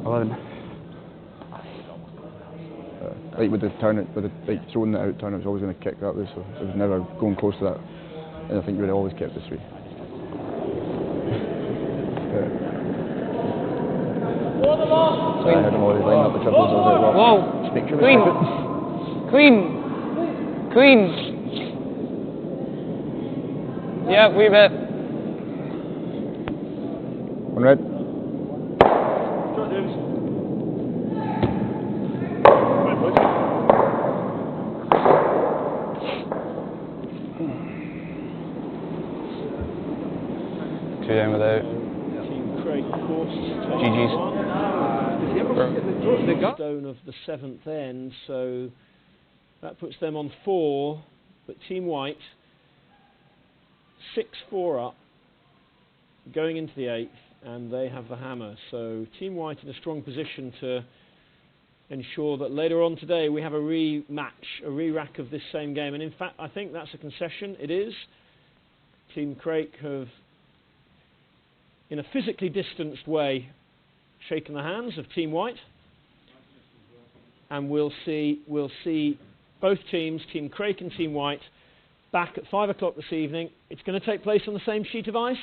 11. Like with the turnip, like throwing it out, turnip was always going to kick that way, so it was never going close to that. And I think you would have always kept the 3. Swing. I had him always lining up the triples. I was like, well, Whoa! Clean! Clean! Yeah, wee bit. One red. Two down without. Team Craig forced to take GG's. the stone of the 7th end, so that puts them on 4, but Team White 6-4 up going into the 8th, and they have the hammer. So Team White in a strong position to ensure that later on today we have a rematch, a re-rack of this same game. And in fact, I think that's a concession. It is. Team Craig have, in a physically distanced way, shaken the hands of Team White, and we'll see both teams, Team Craig and Team White, back at 5 o'clock this evening. It's going to take place on the same sheet of ice,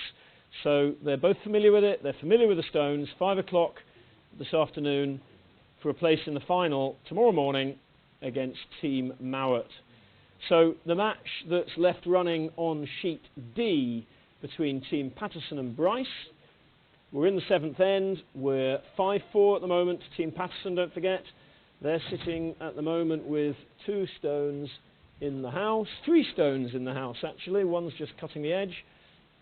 so they're both familiar with it. They're familiar with the stones. 5 o'clock this afternoon for a place in the final tomorrow morning against Team Mouat. So the match that's left running on sheet D between Team Patterson and Bryce. We're in the 7th end. We're 5-4 at the moment to Team Patterson, don't forget. They're sitting at the moment with 2 stones in the house, 3 stones in the house actually, one's just cutting the edge.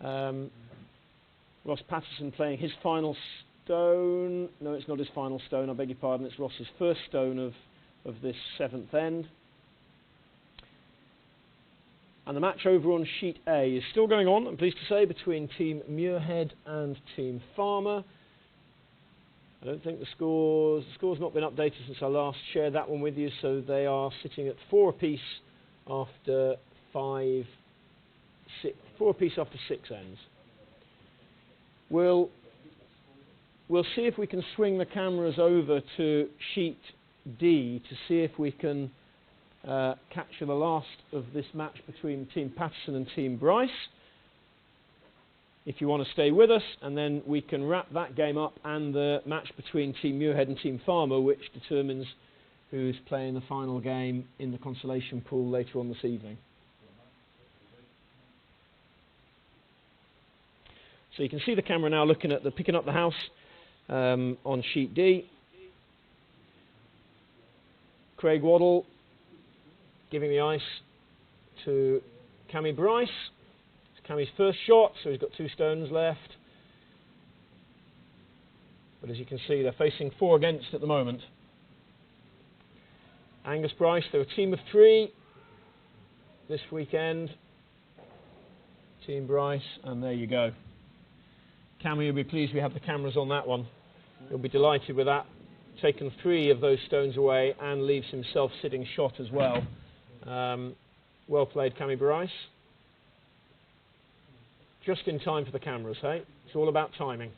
Ross Patterson playing his final stone. No, it's not his final stone, I beg your pardon, it's Ross's first stone of this 7th end. And the match over on sheet A is still going on, I'm pleased to say, between Team Muirhead and Team Farmer. I don't think the score's not been updated since I last shared that one with you, so they are sitting at 4 apiece after 4 apiece after 6 ends. We'll see if we can swing the cameras over to sheet D to see if we can capture the last of this match between Team Patterson and Team Bryce. If you want to stay with us, and then we can wrap that game up and the match between Team Muirhead and Team Farmer, which determines who's playing the final game in the consolation pool later on this evening. So you can see the camera now looking at picking up the house on sheet D. Craig Waddle giving the ice to Cammy Bryce. It's Cammy's first shot, so he's got 2 stones left. But as you can see, they're facing 4 against at the moment. Angus Bryce, they're a team of 3 this weekend. Team Bryce, and there you go. Cammy will be pleased we have the cameras on that one. He'll be delighted with that. Taken 3 of those stones away and leaves himself sitting shot as well. Well played, Cammy Bryce. Just in time for the cameras, hey? It's all about timing.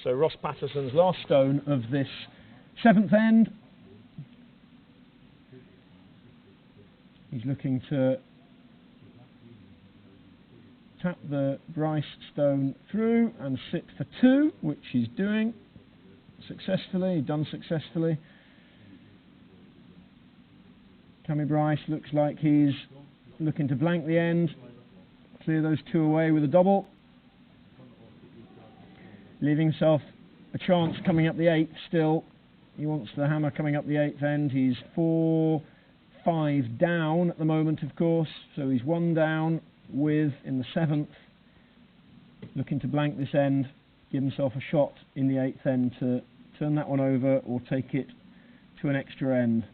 So Ross Patterson's last stone of this 7th end. He's looking to tap the Bryce stone through and sit for 2, which he's doing successfully, done successfully. Cammy Bryce looks like he's looking to blank the end, clear those 2 away with a double. Leaving himself a chance coming up the 8th still. He wants the hammer coming up the 8th end. He's 4-5 down at the moment, of course. So he's 1 down with, in the 7th, looking to blank this end, give himself a shot in the 8th end to turn that one over or take it to an extra end.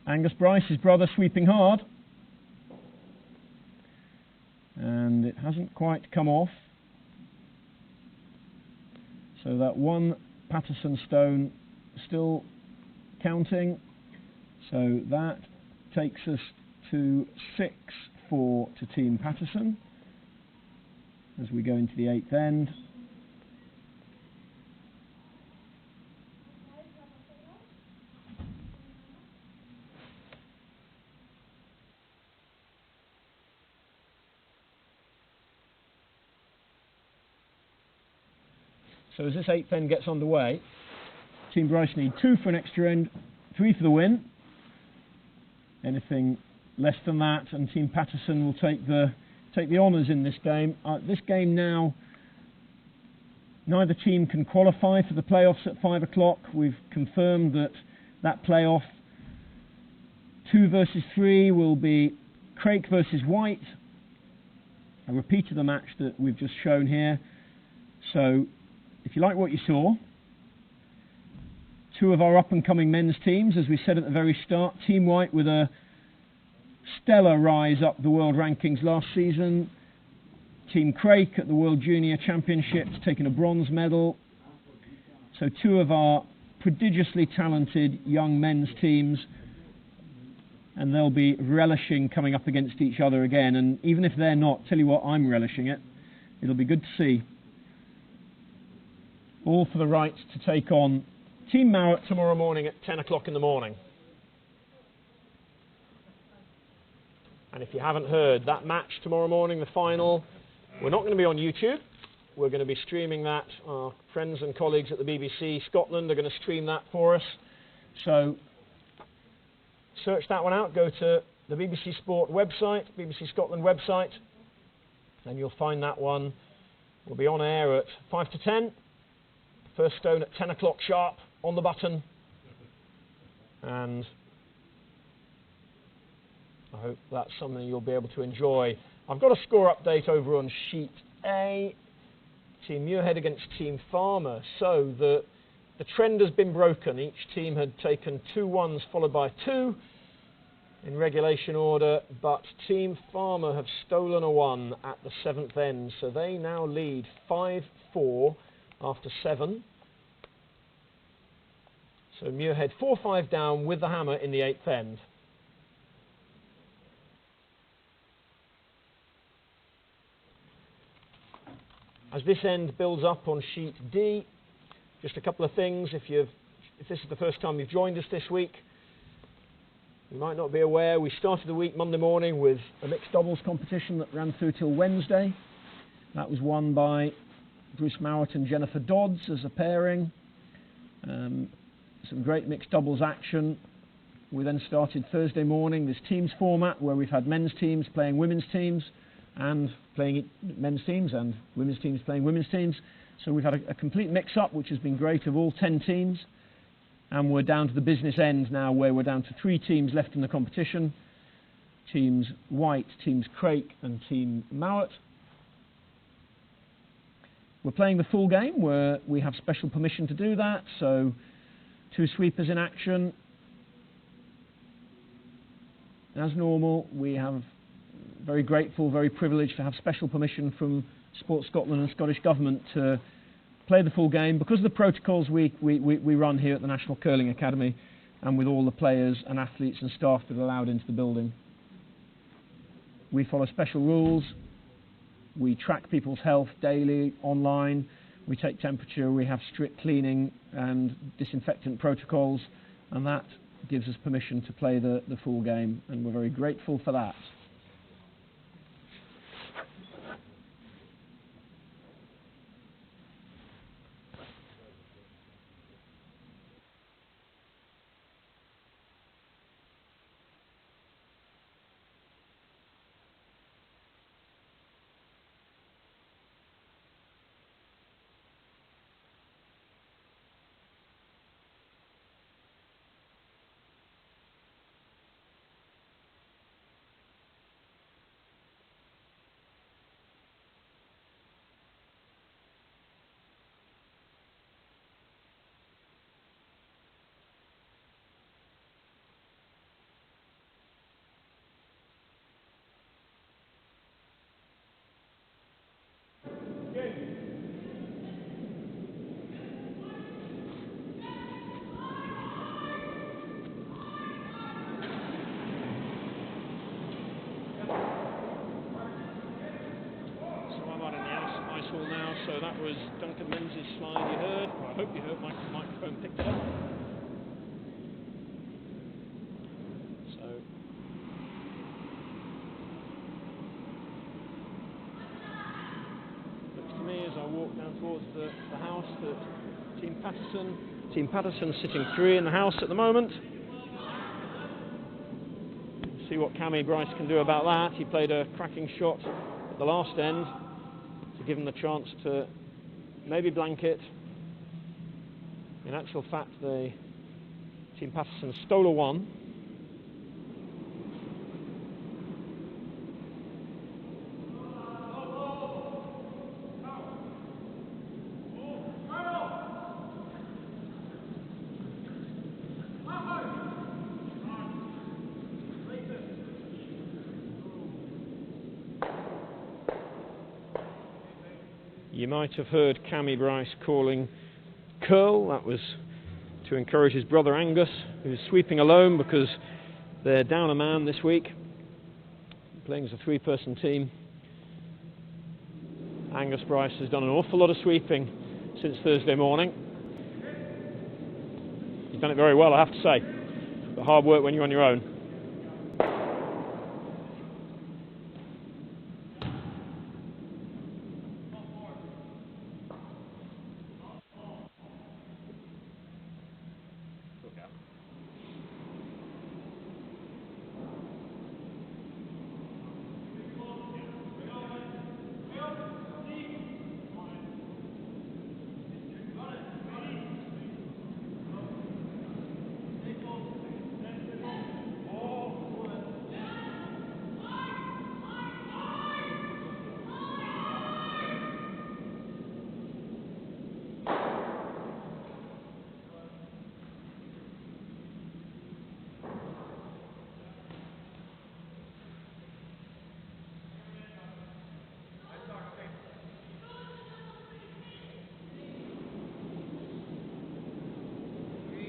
Angus Bryce, his brother, sweeping hard. And it hasn't quite come off. So that 1 Patterson stone still counting. So that takes us to 6-4 to Team Patterson as we go into the 8th end. So as this 8th end gets underway, Team Bryce need 2 for an extra end, 3 for the win. Anything less than that, and Team Patterson will take the honours in this game. This game now, neither team can qualify for the playoffs at 5 o'clock. We've confirmed that playoff 2 versus 3 will be Craik versus White. A repeat of the match that we've just shown here. So, if you like what you saw, 2 of our up-and-coming men's teams, as we said at the very start. Team White with a stellar rise up the world rankings last season. Team Craik at the World Junior Championships, taking a bronze medal. So 2 of our prodigiously talented young men's teams, and they'll be relishing coming up against each other again. And even if they're not, tell you what, I'm relishing it. It'll be good to see. All for the right to take on Team Mouat tomorrow morning at 10 o'clock in the morning. And if you haven't heard, that match tomorrow morning, the final, we're not going to be on YouTube. We're going to be streaming that. Our friends and colleagues at the BBC Scotland are going to stream that for us. So search that one out. Go to the BBC Sport website, BBC Scotland website, and you'll find that one. We'll be on air at 5 to 10. First stone at 10 o'clock sharp on the button. And I hope that's something you'll be able to enjoy. I've got a score update over on sheet A. Team Muirhead against Team Farmer. So the trend has been broken. Each team had taken 2 1s followed by 2 in regulation order, but Team Farmer have stolen a 1 at the 7th end. So they now lead 5-4 after 7. So Muirhead 4-5 down with the hammer in the 8th end. As this end builds up on sheet D, just a couple of things. If this is the first time you've joined us this week, you might not be aware, we started the week Monday morning with a mixed doubles competition that ran through till Wednesday. That was won by Bruce Mouat and Jennifer Dodds as a pairing. Some great mixed doubles action. We then started Thursday morning this teams format where we've had men's teams playing women's teams and playing men's teams and women's teams playing women's teams. So we've had a complete mix-up, which has been great, of all 10 teams. And we're down to the business end now, where we're down to 3 teams left in the competition. Teams White, Teams Craik and Team Mouat. We're playing the full game, where we have special permission to do that. So 2 sweepers in action. As normal, we have very grateful, very privileged to have special permission from Sport Scotland and Scottish Government to play the full game because of the protocols we run here at the National Curling Academy and with all the players and athletes and staff that are allowed into the building. We follow special rules. We track people's health daily, online. We take temperature. We have strict cleaning and disinfectant protocols, and that gives us permission to play the full game, and we're very grateful for that. Now, so that was Duncan Menzies' slide you heard. Well, I hope you heard. My microphone picked it up. So looks to me as I walk down towards the house that Team Patterson sitting 3 in the house at the moment. See what Cammy Bryce can do about that. He played a cracking shot at the last end to give him the chance to maybe blanket. In actual fact, the Team Patterson stole a 1. You might have heard Cammy Bryce calling curl. That was to encourage his brother Angus, who's sweeping alone because they're down a man this week, playing as a 3-person team. Angus Bryce has done an awful lot of sweeping since Thursday morning. He's done it very well, I have to say, but hard work when you're on your own.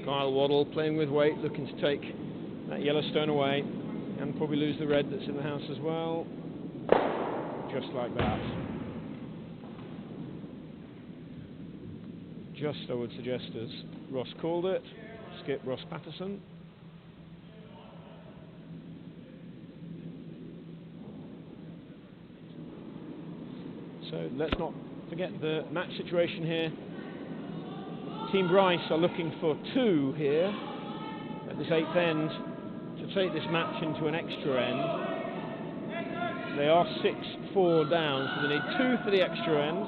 Kyle Waddle playing with weight, looking to take that yellow stone away and probably lose the red that's in the house as well. Just like that. Just, I would suggest, as Ross called it. Skip Ross Patterson. So let's not forget the match situation here. Team Bryce are looking for 2 here at this 8th end to take this match into an extra end. They are 6-4 down, so they need 2 for the extra end.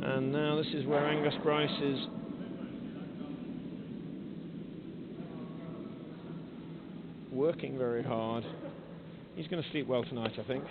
And now this is where Angus Bryce is working very hard. He's going to sleep well tonight, I think.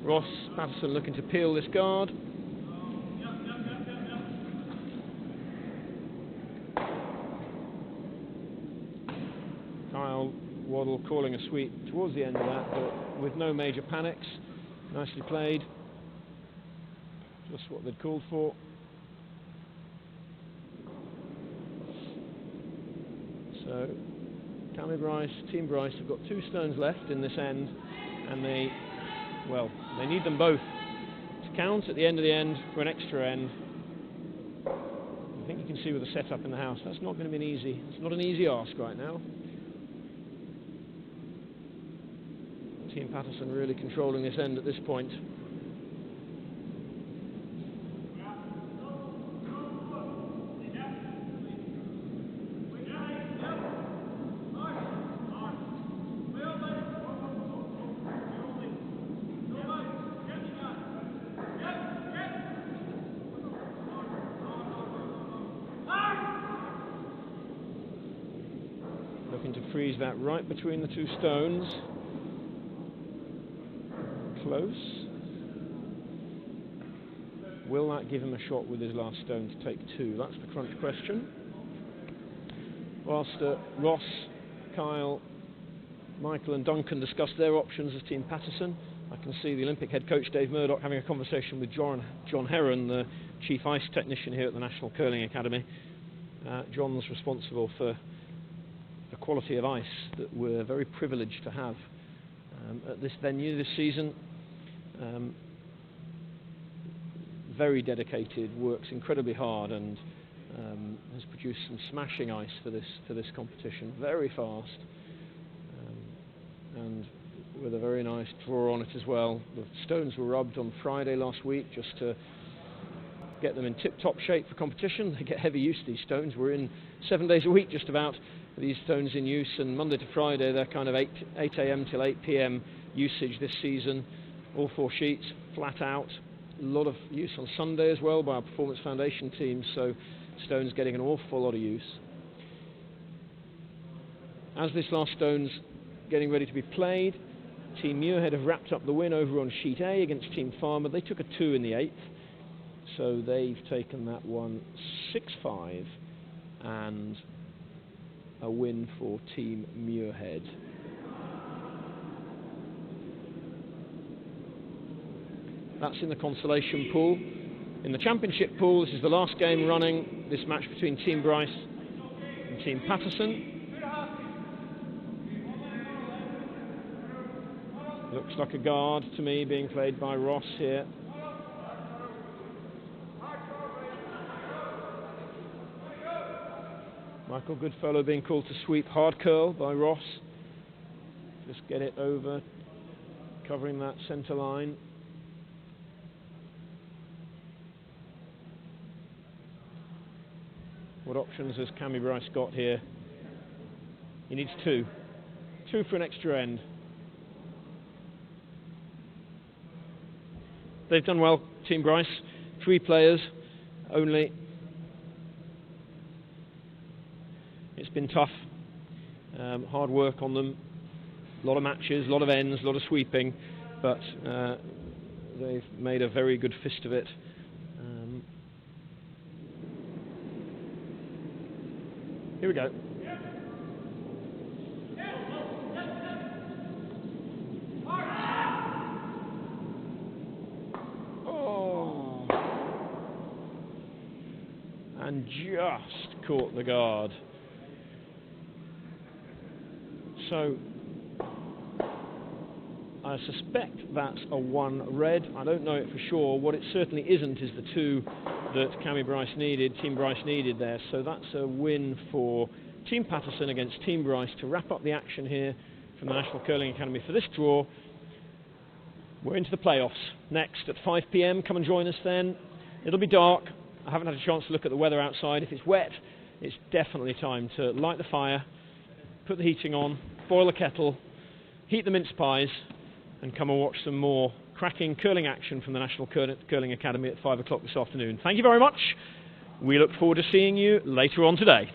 Ross Patterson looking to peel this guard. Kyle Waddle calling a sweep towards the end of that, but with no major panics. Nicely played. Just what they'd called for. So, Team Bryce have got 2 stones left in this end, and they need them both to count at the end of the end for an extra end. I think you can see with the setup in the house, that's not going to be it's not an easy ask right now. Team Patterson really controlling this end at this point. Looking to freeze that right between the 2 stones. Close. Will that give him a shot with his last stone to take 2? That's the crunch question. Whilst Ross, Kyle, Michael and Duncan discuss their options as Team Patterson, I can see the Olympic head coach Dave Murdoch having a conversation with John Heron, the chief ice technician here at the National Curling Academy. John's responsible for the quality of ice that we're very privileged to have at this venue this season. Very dedicated, works incredibly hard, and has produced some smashing ice for this competition. Very fast, and with a very nice draw on it as well. The stones were rubbed on Friday last week just to get them in tip-top shape for competition. They get heavy use, these stones. We're in 7 days a week just about these stones in use, and Monday to Friday they're kind of 8 AM till 8 PM usage this season. All 4 sheets, flat out. A lot of use on Sunday as well by our Performance Foundation team, so stones getting an awful lot of use. As this last stone's getting ready to be played, Team Muirhead have wrapped up the win over on sheet A against Team Farmer. They took a 2 in the 8th, so they've taken that one 6-5, and a win for Team Muirhead. That's in the consolation pool. In the championship pool, this is the last game running, this match between Team Bryce and Team Patterson. Looks like a guard to me being played by Ross here. Michael Goodfellow being called to sweep hard curl by Ross. Just get it over, covering that centre line. What options has Cammy Bryce got here? He needs 2. 2 for an extra end. They've done well, Team Bryce. 3 players only. It's been tough. Hard work on them. A lot of matches, a lot of ends, a lot of sweeping, but they've made a very good fist of it. Here we go. Oh! And just caught the guard. So I suspect that's a 1 red. I don't know it for sure. What it certainly isn't is the 2 that Cammy Bryce needed, Team Bryce needed there. So that's a win for Team Patterson against Team Bryce to wrap up the action here from the National Curling Academy for this draw. We're into the playoffs next at 5 p.m. Come and join us then. It'll be dark. I haven't had a chance to look at the weather outside. If it's wet, it's definitely time to light the fire, put the heating on, boil the kettle, heat the mince pies, and come and watch some more cracking curling action from the National Curling Academy at 5 o'clock this afternoon. Thank you very much. We look forward to seeing you later on today.